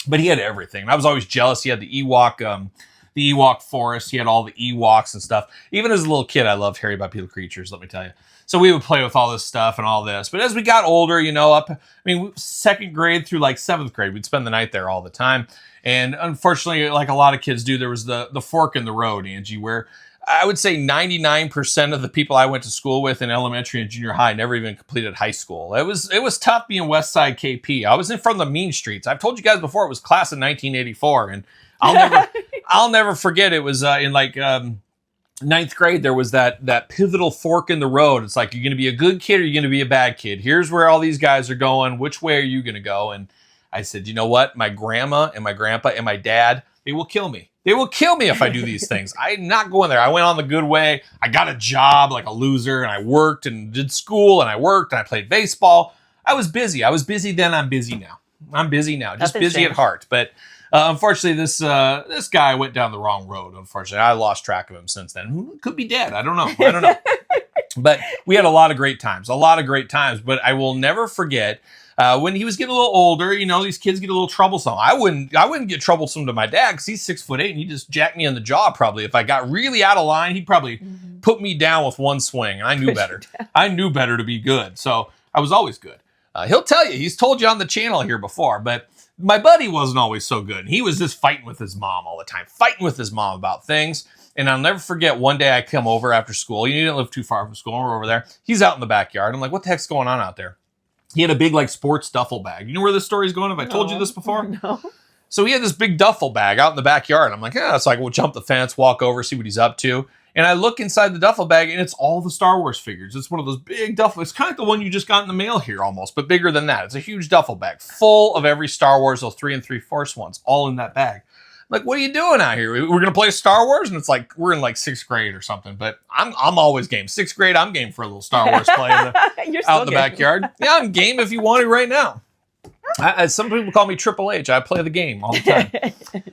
But he had everything. And I was always jealous. He had the Ewok forest. He had all the Ewoks and stuff. Even as a little kid, I loved hairy bipedal creatures, let me tell you. So we would play with all this stuff and all this. But as we got older, you know, second grade through like 7th grade, we'd spend the night there all the time. And unfortunately, like a lot of kids do, there was the fork in the road, Angie, where I would say 99% of the people I went to school with in elementary and junior high never even completed high school. It was tough being West Side KP. I was in front of the mean streets. I've told you guys before, it was class of 1984, and I'll never forget. It was in like 9th grade. There was that pivotal fork in the road. It's like, you're going to be a good kid or you're going to be a bad kid. Here's where all these guys are going. Which way are you going to go? And I said, you know what? My grandma and my grandpa and my dad, they will kill me. They will kill me if I do these things. I'm not going there. I went on the good way. I got a job like a loser, and I worked and did school, and I worked and I played baseball. I was busy. I was busy then. I'm busy now. I'm busy now. Just busy at heart. But unfortunately, this guy went down the wrong road. Unfortunately, I lost track of him since then. Could be dead. I don't know. But we had a lot of great times. But I will never forget when he was getting a little older. You know, these kids get a little troublesome. I wouldn't get troublesome to my dad because he's 6'8" and he just jacked me in the jaw. Probably if I got really out of line, he'd probably put me down with one swing. And I knew better. I knew better to be good. So I was always good. He'll tell you. He's told you on the channel here before, but my buddy wasn't always so good. He was just fighting with his mom all the time, fighting with his mom about things. And I'll never forget, one day I come over after school. You didn't live too far from school. We're over there. He's out in the backyard. I'm like, what the heck's going on out there? He had a big like sports duffel bag. You know where this story's going? Have I told you this before? No. So he had this big duffel bag out in the backyard. I'm like, yeah. So I go jump the fence, walk over, see what he's up to. And I look inside the duffel bag, and it's all the Star Wars figures. It's one of those big duffel. It's kind of like the one you just got in the mail here almost, but bigger than that. It's a huge duffel bag full of every Star Wars, those 3 3/4 ones, all in that bag. like, what are you doing out here? We're going to play Star Wars? And it's like, we're in like 6th grade or something. But I'm always game. 6th grade, I'm game for a little Star Wars play out in the backyard. Yeah, I'm game if you want it right now. Some people call me Triple H. I play the game all the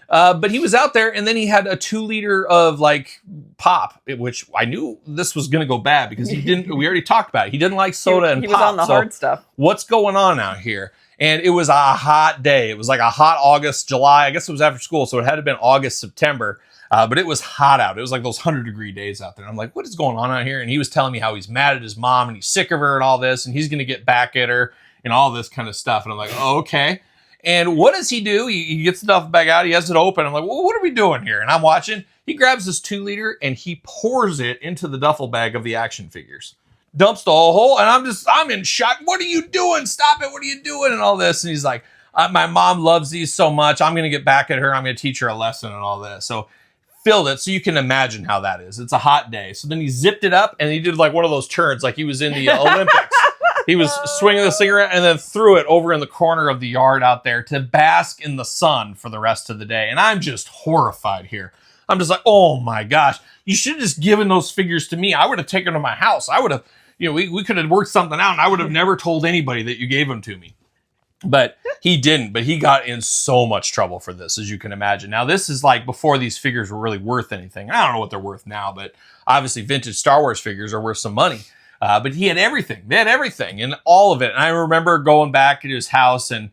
time. But he was out there, and then he had a 2-liter of like pop, which I knew this was going to go bad because he didn't. We already talked about it. He didn't like soda and he pop. Was on the hard stuff. What's going on out here? And it was a hot day. It was like a hot August, July. I guess it was after school, so it had to have been August, September. But it was hot out. It was like those 100-degree days out there. I'm like, what is going on out here? And he was telling me how he's mad at his mom and he's sick of her and all this, and he's going to get back at her and all this kind of stuff. And I'm like, oh, okay. And what does he do? He gets the duffel bag out. He has it open. I'm like, well, what are we doing here? And I'm watching. He grabs this 2-liter and he pours it into the duffel bag of the action figures. Dumps the whole hole. And I'm in shock. What are you doing? Stop it. What are you doing? And all this. And he's like, my mom loves these so much. I'm going to get back at her. I'm going to teach her a lesson and all this. So filled it. So you can imagine how that is. It's a hot day. So then he zipped it up and he did like one of those turns like he was in the Olympics. He was swinging the cigarette and then threw it over in the corner of the yard out there to bask in the sun for the rest of the day. And I'm just horrified here. I'm just like, oh my gosh, you should have just given those figures to me. I would have taken them to my house. I would have, we could have worked something out and I would have never told anybody that you gave them to me. But he didn't. But he got in so much trouble for this, as you can imagine. Now, this is like before these figures were really worth anything. I don't know what they're worth now, but obviously vintage Star Wars figures are worth some money. But he had everything. They had everything and all of it. And I remember going back to his house and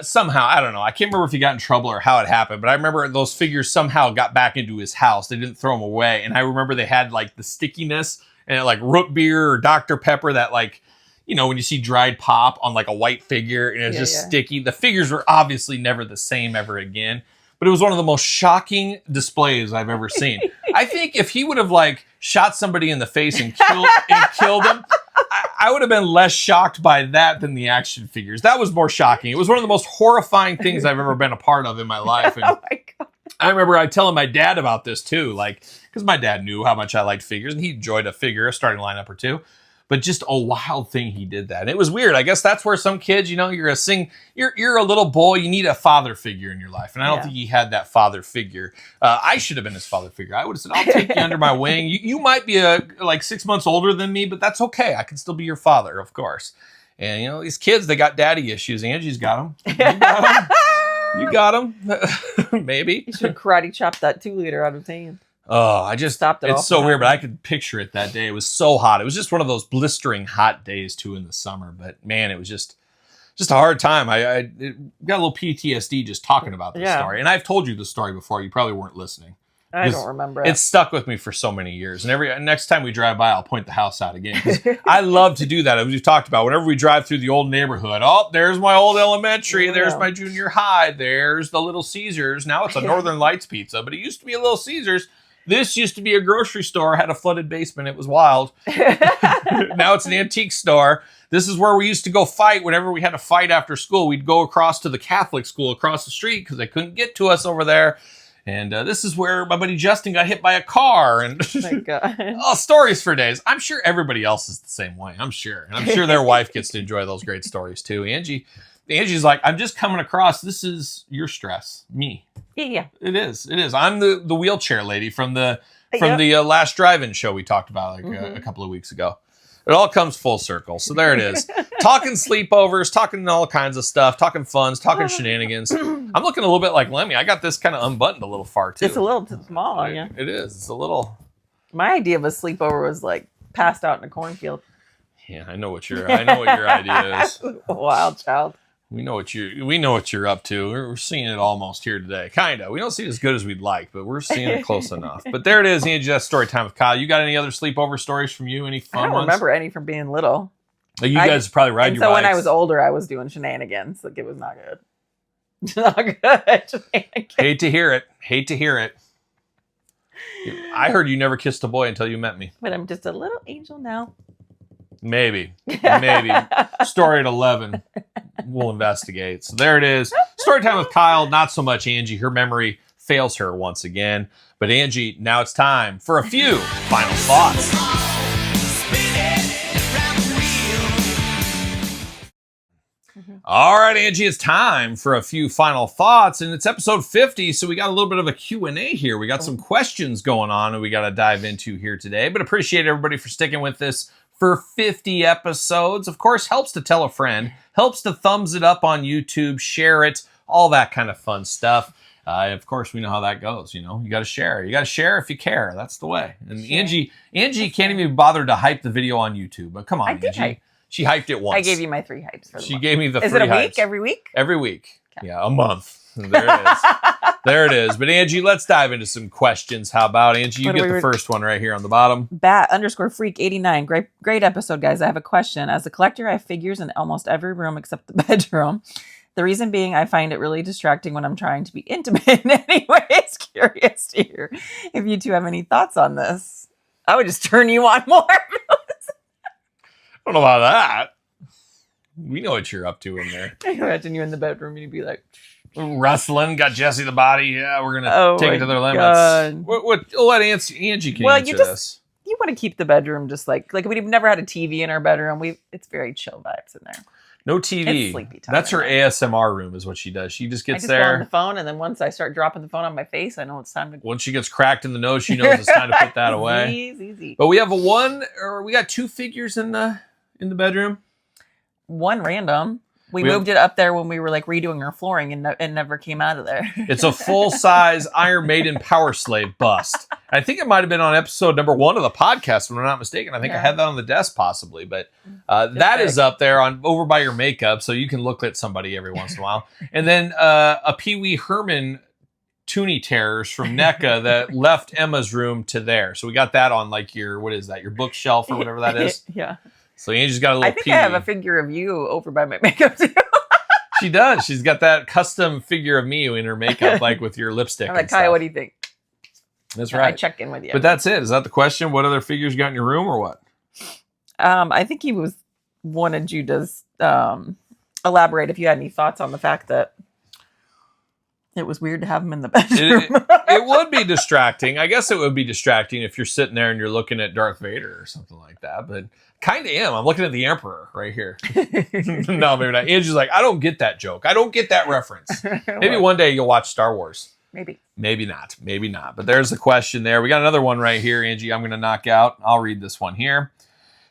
somehow, I don't know. I can't remember if he got in trouble or how it happened. But I remember those figures somehow got back into his house. They didn't throw them away. And I remember they had like the stickiness and like root beer or Dr. Pepper that like, when you see dried pop on like a white figure and it's just sticky. The figures were obviously never the same ever again. But it was one of the most shocking displays I've ever seen. I think if he would have like shot somebody in the face and killed him, I would have been less shocked by that than the action figures. That was more shocking. It was one of the most horrifying things I've ever been a part of in my life. And oh my God. I remember telling my dad about this too, like, because my dad knew how much I liked figures and he enjoyed a figure, a starting lineup or two. But just a wild thing he did that. And it was weird. I guess that's where some kids, you're a little boy, you need a father figure in your life. And I don't think he had that father figure. I should have been his father figure. I would have said, I'll take you under my wing. You might be like 6 months older than me, but that's okay. I can still be your father, of course. And these kids, they got daddy issues. Angie's got them. You got them. Maybe. You should karate chop that 2-liter out of his hand. Oh, I just stopped it. It's so weird, but I could picture it that day. It was so hot. It was just one of those blistering hot days too in the summer. But man, it was just a hard time. I got a little PTSD just talking about this story. And I've told you the story before. You probably weren't listening. I don't remember it. It's stuck with me for so many years. And next time we drive by, I'll point the house out again. I love to do that. As we've talked about, whenever we drive through the old neighborhood, there's my old elementary. There's my junior high. There's the Little Caesars. Now it's a Northern Lights pizza, but it used to be a Little Caesars. This used to be a grocery store, had a flooded basement. It was wild. Now it's an antique store. This is where we used to go fight. Whenever we had to fight after school, we'd go across to the Catholic school across the street because they couldn't get to us over there. And this is where my buddy Justin got hit by a car. And my God. Stories for days. I'm sure everybody else is the same way. I'm sure. And I'm sure their wife gets to enjoy those great stories too. Angie's like, I'm just coming across. This is your stress. Me. Yeah. It is. I'm the wheelchair lady from the last drive-in show we talked about a couple of weeks ago. It all comes full circle. So there it is. Talking sleepovers, talking all kinds of stuff, talking funs, talking shenanigans. I'm looking a little bit like Lemmy. I got this kind of unbuttoned a little far too. It's a little too small, yeah. It is. It's a little. My idea of a sleepover was like passed out in a cornfield. Yeah, I know what your idea is. Wild child. We know what you're up to. We're seeing it almost here today. Kind of. We don't see it as good as we'd like, but we're seeing it close enough. But there it is, Angie. That's story time with Kyle. You got any other sleepover stories from you? Any fun ones? I don't remember any from being little. You guys probably ride your bikes. So when I was older, I was doing shenanigans. Like it was not good. Not good. Hate to hear it. I heard you never kissed a boy until you met me. But I'm just a little angel now. Maybe. Story at 11. We'll investigate. So there it is. Story time with Kyle. Not so much Angie. Her memory fails her once again. But Angie, now it's time for a few final thoughts. All right, Angie, it's time for a few final thoughts, and it's episode 50, so we got a little bit of a Q&A here. We got some questions going on and we got to dive into here today, but appreciate everybody for sticking with this for 50 episodes. Of course, helps to tell a friend, helps to thumbs it up on YouTube, share it, all that kind of fun stuff. Of course, we know how that goes. You know, you got to share. You got to share if you care. That's the way. And sure. Angie can't even bother to hype the video on YouTube. But come on, Angie. She hyped it once. I gave you my 3 hypes for the She month. gave me the 3 hypes. Is it a week? Every week? Every week. Okay. Yeah, a month. There it is. There it is. But Angie, let's dive into some questions. How about, Angie? You get the first one right here on the bottom. Bat_freak89. Great episode, guys. I have a question. As a collector, I have figures in almost every room except the bedroom. The reason being, I find it really distracting when I'm trying to be intimate in any way. It's curious to hear if you two have any thoughts on this. I would just turn you on more. I don't know about that. We know what you're up to in there. I imagine you in the bedroom and you'd be like, wrestling, got Jesse the body. Yeah, we're gonna take it to their limits. What? We'll let Angie can answer this. You want to keep the bedroom just like we've never had a TV in our bedroom. It's very chill vibes in there. No TV. It's sleepy time. That's her ASMR room, is what she does. She just gets go there on the phone, and then once I start dropping the phone on my face, I know it's time to. Once she gets cracked in the nose, she knows it's time to put that away. Easy. But we have we got 2 figures in the bedroom. One random. We moved it up there when we were like redoing our flooring and never came out of there. It's a full-size Iron Maiden Power Slave bust. I think it might have been on episode number 1 of the podcast, if I'm not mistaken. I think I had that on the desk possibly, but that is up there over by your makeup, so you can look at somebody every once in a while. And then a Pee Wee Herman Toonie Terrors from NECA that left Emma's room to there. So we got that on like your bookshelf or whatever that is. Yeah. So Angie's got a little I think I have a figure of you over by my makeup too. She does. She's got that custom figure of me in her makeup, like with your lipstick. I'm like, Kaya, what do you think? That's right. I check in with you. But that's it. Is that the question? What other figures you got in your room or what? I think he wanted you to elaborate if you had any thoughts on the fact that it was weird to have him in the bedroom. It would be distracting. I guess it would be distracting if you're sitting there and you're looking at Darth Vader or something like that. But kind of am. I'm looking at the Emperor right here. No, maybe not. Angie's like, I don't get that joke. I don't get that reference. Maybe one day you'll watch Star Wars. Maybe. Maybe not. Maybe not. But there's the question there. We got another one right here, Angie. I'm going to knock out. I'll read this one here.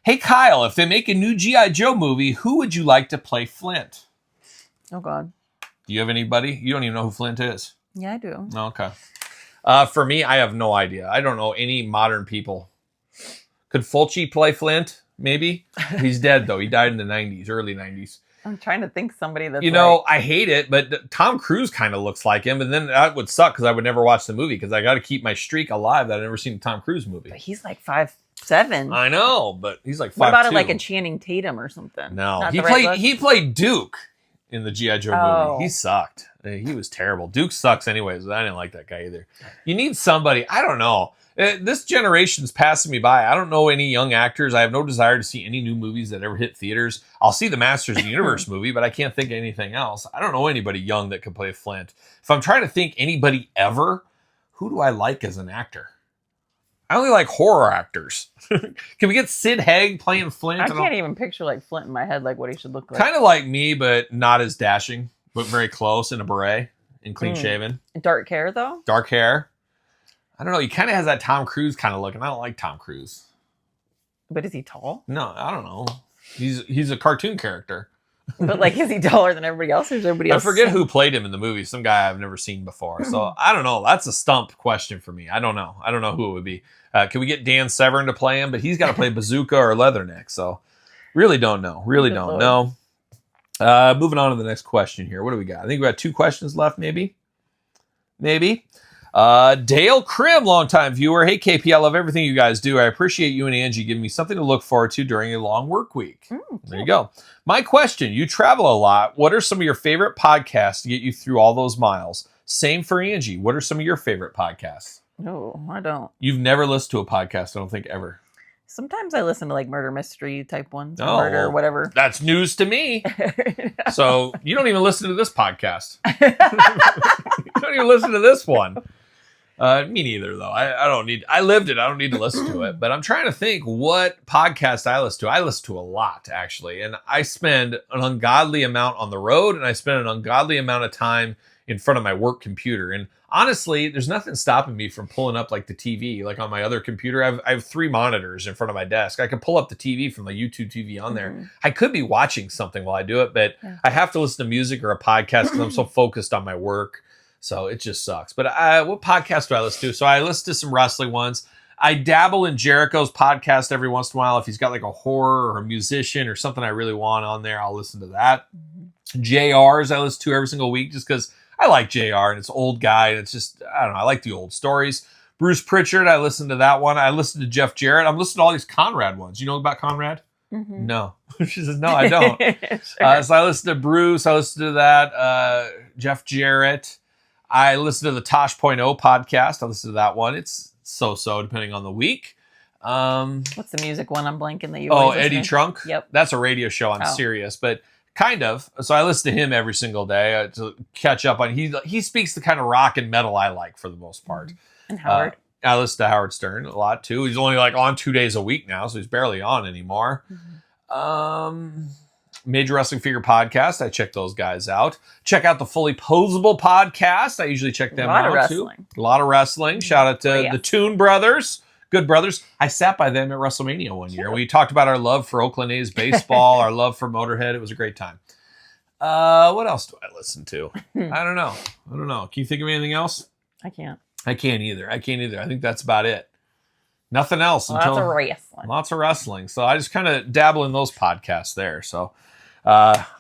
Hey, Kyle, if they make a new G.I. Joe movie, who would you like to play Flint? Oh, God. Do you have anybody? You don't even know who Flint is. Yeah, I do. Okay. For me, I have no idea. I don't know any modern people. Could Fulci play Flint? Maybe. He's dead, though. He died in the 90s, early 90s. I'm trying to think somebody that's I hate it, but Tom Cruise kind of looks like him, and then that would suck because I would never watch the movie because I got to keep my streak alive that I've never seen a Tom Cruise movie. But he's like 5'7". I know, but he's like 5'2". What about like a Channing Tatum or something? No, he played Duke in the G.I. Joe movie. He sucked. He was terrible. Duke sucks anyways. I didn't like that guy either. You need somebody. I don't know. This generation's passing me by. I don't know any young actors. I have no desire to see any new movies that ever hit theaters. I'll see the Masters of the Universe movie, but I can't think of anything else. I don't know anybody young that could play Flint. If I'm trying to think anybody ever, who do I like as an actor? I only like horror actors. Can we get Sid Haig playing Flint? I can't even picture like Flint in my head, like what he should look like. Kind of like me, but not as dashing, but very close in a beret and clean shaven. Dark hair, though? Dark hair. I don't know. He kind of has that Tom Cruise kind of look, and I don't like Tom Cruise. But is he tall? No, I don't know. He's a cartoon character. But like, is he taller than everybody else, or is everybody else? I forget who played him in the movie. Some guy I've never seen before. So I don't know. That's a stump question for me. I don't know. I don't know who it would be. Can we get Dan Severn to play him? But he's got to play Bazooka or Leatherneck. So really don't know. Really don't know. Moving on to the next question here. What do we got? I think we got 2 questions left, maybe. Dale Krim, longtime viewer. Hey, KP, I love everything you guys do. I appreciate you and Angie giving me something to look forward to during a long work week. There you go. My question, you travel a lot. What are some of your favorite podcasts to get you through all those miles? Same for Angie. What are some of your favorite podcasts? No, I don't. You've never listened to a podcast, I don't think, ever. Sometimes I listen to like murder mystery type ones. Oh, murder or whatever. That's news to me. So you don't even listen to this podcast. You don't even listen to this one. Me neither, though. I lived it. I don't need to listen to it. But I'm trying to think what podcast I listen to. I listen to a lot, actually. And I spend an ungodly amount on the road, and I spend an ungodly amount of time in front of my work computer. And honestly, there's nothing stopping me from pulling up like the TV. Like on my other computer, I have 3 monitors in front of my desk. I can pull up the TV from the YouTube TV on there. I could be watching something while I do it, but I have to listen to music or a podcast because I'm so focused on my work. So it just sucks. But what podcast do I listen to? So I listen to some wrestling ones. I dabble in Jericho's podcast every once in a while. If he's got like a horror or a musician or something I really want on there, I'll listen to that. JR's I listen to every single week just because I like JR and it's old guy. And it's just, I don't know, I like the old stories. Bruce Pritchard, I listen to that one. I listen to Jeff Jarrett. I'm listening to all these Conrad ones. You know about Conrad? No. She says, no, I don't. Sure. So I listen to Bruce. I listen to that. Jeff Jarrett. I listen to the Tosh.0 podcast. I listen to that one. It's so depending on the week. What's the music one? I'm blanking that you. Eddie Trunk. Yep, that's a radio show on Sirius, but kind of. So I listen to him every single day to catch up on. He speaks the kind of rock and metal I like for the most part. And Howard. I listen to Howard Stern a lot too. He's only like on 2 days a week now, so he's barely on anymore. Major Wrestling Figure Podcast. I check those guys out. Check out the Fully Posable Podcast. I usually check them out too. A lot of wrestling. Shout out to the Toon Brothers. Good brothers. I sat by them at WrestleMania one year. We talked about our love for Oakland A's baseball, our love for Motorhead. It was a great time. What else do I listen to? I don't know. Can you think of anything else? I can't. I can't either. I think that's about it. Nothing else. Lots of wrestling. Lots of wrestling. So I just kind of dabble in those podcasts there. So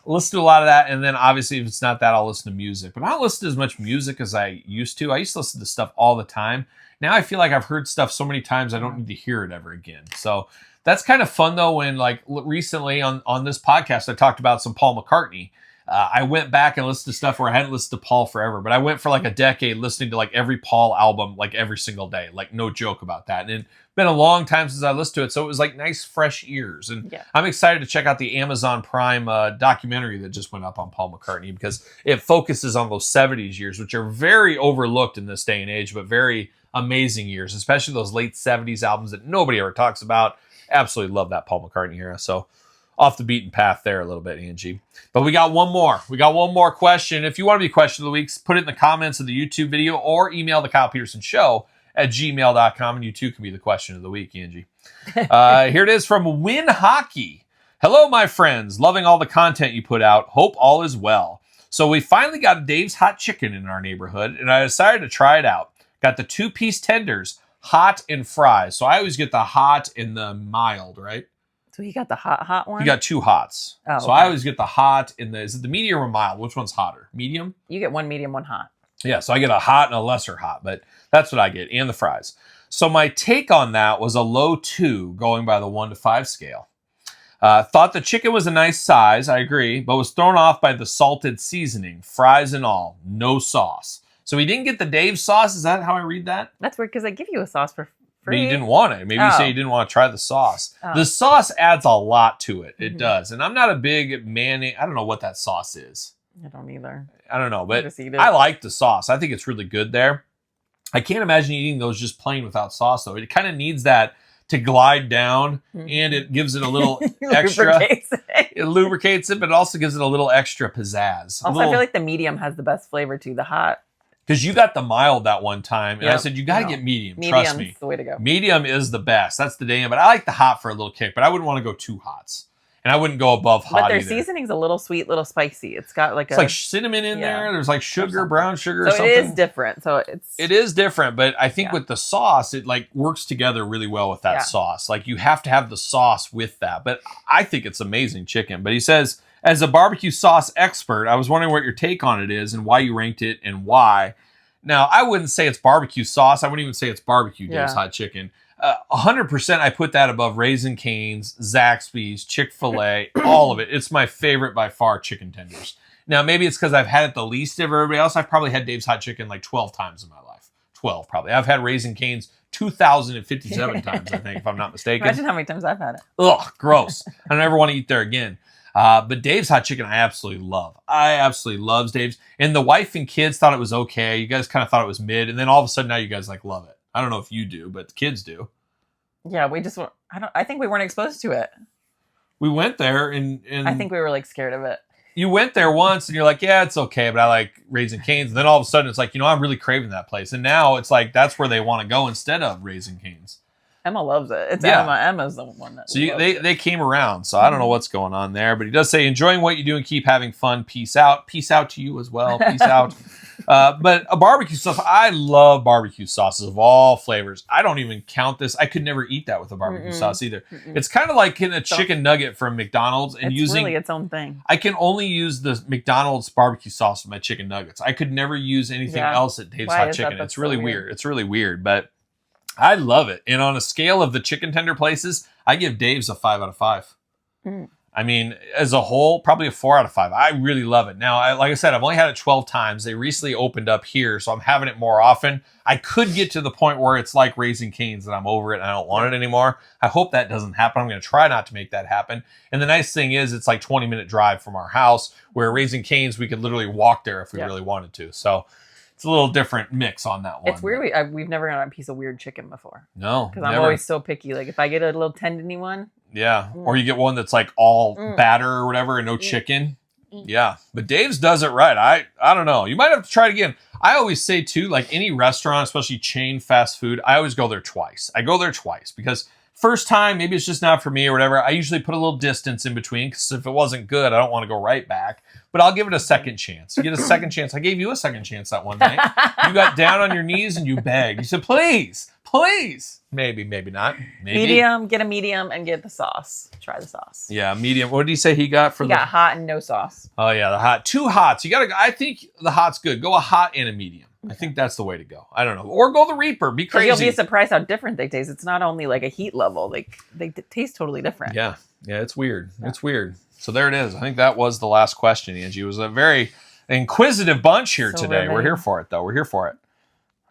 listen to a lot of that. And then obviously if it's not that, I'll listen to music. But I don't listen to as much music as I used to. I used to listen to stuff all the time. Now I feel like I've heard stuff so many times I don't need to hear it ever again. So that's kind of fun though when like recently on this podcast I talked about some Paul McCartney. I went back and listened to stuff where I hadn't listened to Paul forever, but I went for like a decade listening to like every Paul album, like every single day, like no joke about that. And it's been a long time since I listened to it. So it was like nice, fresh ears. And I'm excited to check out the Amazon Prime documentary that just went up on Paul McCartney because it focuses on those 70s years, which are very overlooked in this day and age, but very amazing years, especially those late 70s albums that nobody ever talks about. Absolutely love that Paul McCartney era. So off the beaten path there a little bit, Angie. But we got one more. We got one more question. If you want to be question of the week, put it in the comments of the YouTube video or email the Kyle Peterson Show at gmail.com, and you too can be the question of the week, Angie. Here it is from Win Hockey. Hello, my friends. Loving all the content you put out. Hope all is well. So we finally got Dave's Hot Chicken in our neighborhood, and I decided to try it out. Got the 2-piece tenders, hot and fries. So I always get the hot and the mild, right? So you got the hot one? You got 2 hots. Oh, so I always get the hot and is it the medium or mild? Which one's hotter? Medium? You get one medium, one hot. Yeah, so I get a hot and a lesser hot, but that's what I get, and the fries. So my take on that was a low 2 going by the 1 to 5 scale. Thought the chicken was a nice size, I agree, but was thrown off by the salted seasoning, fries and all, no sauce. So he didn't get the Dave sauce. Is that how I read that? That's weird because they give you a sauce for free. But you didn't want it. Maybe you say you didn't want to try the sauce. The sauce adds a lot to it. It does. And I'm not a big mayonnaise. I don't know what that sauce is. I don't either. I don't know, but I like the sauce. I think it's really good there. I can't imagine eating those just plain without sauce, though. It kind of needs that to glide down, and it gives it a little extra. It lubricates it, but it also gives it a little extra pizzazz. Also, I feel like the medium has the best flavor too. The hot. Because you got the mild that one time, and I said, you got to get medium. Trust me. Medium's the way to go. Medium is the best. That's the damn. But I like the hot for a little kick, but I wouldn't want to go too hots. And I wouldn't go above hot. But their either. Seasoning's a little sweet, little spicy. It's got like it's like cinnamon in there. There's like sugar, brown sugar or something. So it is different. It is different, but I think with the sauce, it like works together really well with that sauce. Like you have to have the sauce with that. But I think it's amazing chicken. But he says, as a barbecue sauce expert, I was wondering what your take on it is and why you ranked it and why. Now, I wouldn't say it's barbecue sauce. I wouldn't even say it's barbecue Dave's Hot Chicken. 100% I put that above Raising Cane's, Zaxby's, Chick-fil-A, all of it. It's my favorite by far chicken tenders. Now, maybe it's because I've had it the least of everybody else. I've probably had Dave's Hot Chicken like 12 times in my life. 12 probably. I've had Raising Cane's 2,057 times, I think, if I'm not mistaken. Imagine how many times I've had it. Ugh, gross. I don't ever want to eat there again. But Dave's hot chicken, I absolutely love. I absolutely loves Dave's. And the wife and kids thought it was okay. You guys kind of thought it was mid, and then all of a sudden now you guys like love it. I don't know if you do, but the kids do. Yeah, we just I think we weren't exposed to it. We went there and I think we were like scared of it. You went there once and you're like, yeah, it's okay, but I like Raising Cane's. And then all of a sudden it's like, I'm really craving that place. And now it's like that's where they want to go instead of Raising Cane's. Emma loves it. It's Emma. Emma's the one that. So they came around. So I don't know what's going on there, but he does say, enjoying what you do and keep having fun. Peace out. Peace out to you as well. Peace out. But a barbecue sauce. I love barbecue sauces of all flavors. I don't even count this. I could never eat that with a barbecue sauce either. It's kind of like getting a chicken nugget from McDonald's and it's using really its own thing. I can only use the McDonald's barbecue sauce with my chicken nuggets. I could never use anything else at Dave's Hot Chicken. It's really weird. It's really weird, but I love it. And on a scale of the chicken tender places, I give Dave's a 5 out of 5. I mean, as a whole, probably a 4 out of 5. I really love it. Now, like I said, I've only had it 12 times. They recently opened up here, so I'm having it more often. I could get to the point where it's like Raising Cane's and I'm over it and I don't want it anymore. I hope that doesn't happen. I'm going to try not to make that happen. And the nice thing is it's like 20-minute drive from our house, where Raising Cane's, we could literally walk there if we really wanted to. So it's a little different mix on that one. It's weird. We've never gotten a piece of weird chicken before. No, because I'm always so picky. Like if I get a little tendony one. Yeah, or you get one that's like all batter or whatever and no chicken. Yeah, but Dave's does it right. I don't know. You might have to try it again. I always say too, like any restaurant, especially chain fast food, I always go there twice. I go there twice because first time, maybe it's just not for me or whatever. I usually put a little distance in between because if it wasn't good, I don't want to go right back. But I'll give it a second chance. You get a second chance. I gave you a second chance that one night. You got down on your knees and you begged. You said, please, please. Maybe, maybe not. Maybe. Medium, get a medium and get the sauce. Try the sauce. Yeah, medium. What did he say he got for He got hot and no sauce. Oh, yeah, the hot. 2 hots. I think the hot's good. Go a hot and a medium. I think that's the way to go. I don't know. Or go the Reaper. Be crazy. You'll be surprised how different they taste. It's not only like a heat level. Like they taste totally different. Yeah. Yeah, it's weird. Yeah. It's weird. So there it is. I think that was the last question, Angie. It was a very inquisitive bunch here today. We're here for it, though. We're here for it.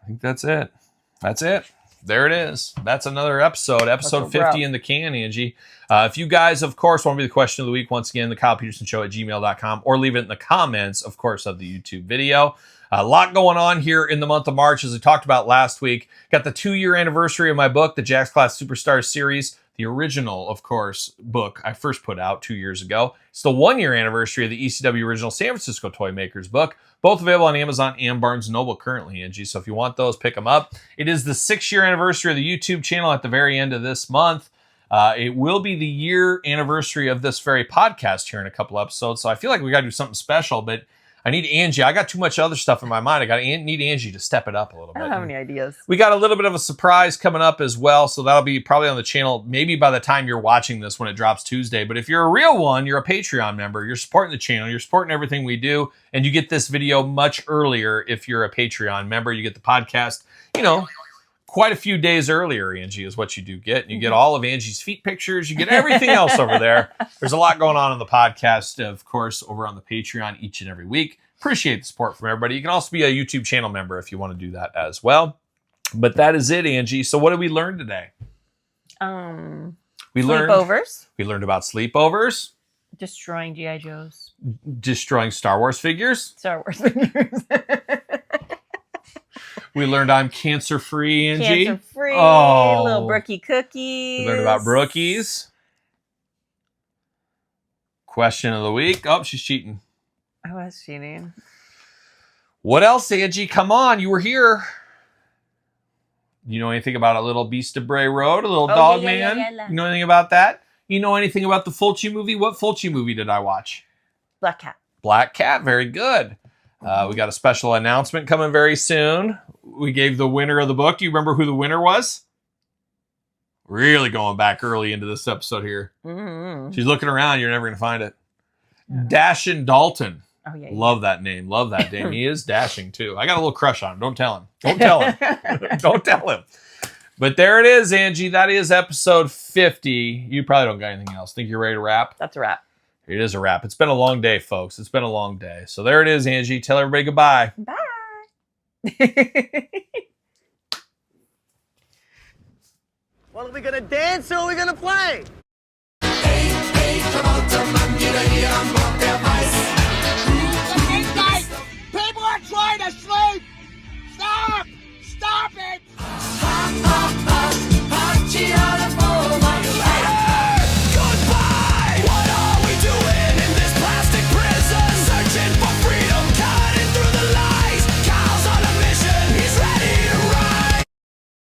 I think that's it. That's it. There it is. That's another episode 50 in the can, Angie. If you guys, of course, want to be the question of the week, once again, the KylePetersonShow@gmail.com, or leave it in the comments, of course, of the YouTube video. A lot going on here in the month of March, as we talked about last week. Got the 2-year anniversary of my book, the Jakks Class Superstars series. The original, of course, book I first put out 2 years ago. It's the 1-year anniversary of the ECW original San Francisco Toy Makers book. Both available on Amazon and Barnes & Noble currently, Angie. So if you want those, pick them up. It is the 6-year anniversary of the YouTube channel at the very end of this month. It will be the year anniversary of this very podcast here in a couple episodes. So I feel like we got to do something special, but I need Angie. I got too much other stuff in my mind. Need Angie to step it up a little bit. I don't have any ideas. We got a little bit of a surprise coming up as well. So that'll be probably on the channel maybe by the time you're watching this when it drops Tuesday. But if you're a real one, you're a Patreon member, you're supporting the channel, you're supporting everything we do, and you get this video much earlier if you're a Patreon member. You get the podcast, quite a few days earlier, Angie, is what you do get. And you get all of Angie's feet pictures. You get everything else over there. There's a lot going on in the podcast, of course, over on the Patreon each and every week. Appreciate the support from everybody. You can also be a YouTube channel member if you want to do that as well. But that is it, Angie. So what did we learn today? We learned about sleepovers. Destroying G.I. Joes. Destroying Star Wars figures. Star Wars figures. We learned I'm cancer-free, Angie. Cancer-free. Oh. Little Brookie cookies. We learned about Brookies. Question of the week. Oh, she's cheating. I was cheating. What else, Angie? Come on, you were here. You know anything about a little Beast of Bray Road, a little dog man? Yeah. You know anything about that? You know anything about the Fulci movie? What Fulci movie did I watch? Black Cat. Black Cat, very good. We got a special announcement coming very soon. We gave the winner of the book. Do you remember who the winner was? Really going back early into this episode here. Mm-hmm. She's looking around. You're never going to find it. Dashin' Dalton. Oh, yeah. Love that name. Love that name. He is dashing, too. I got a little crush on him. Don't tell him. Don't tell him. Don't tell him. But there it is, Angie. That is episode 50. You probably don't got anything else. Think you're ready to wrap? That's a wrap. It is a wrap. It's been a long day, folks. It's been a long day. So there it is, Angie. Tell everybody goodbye. Bye. Well, are we going to dance or are we going to play? People are trying to sleep!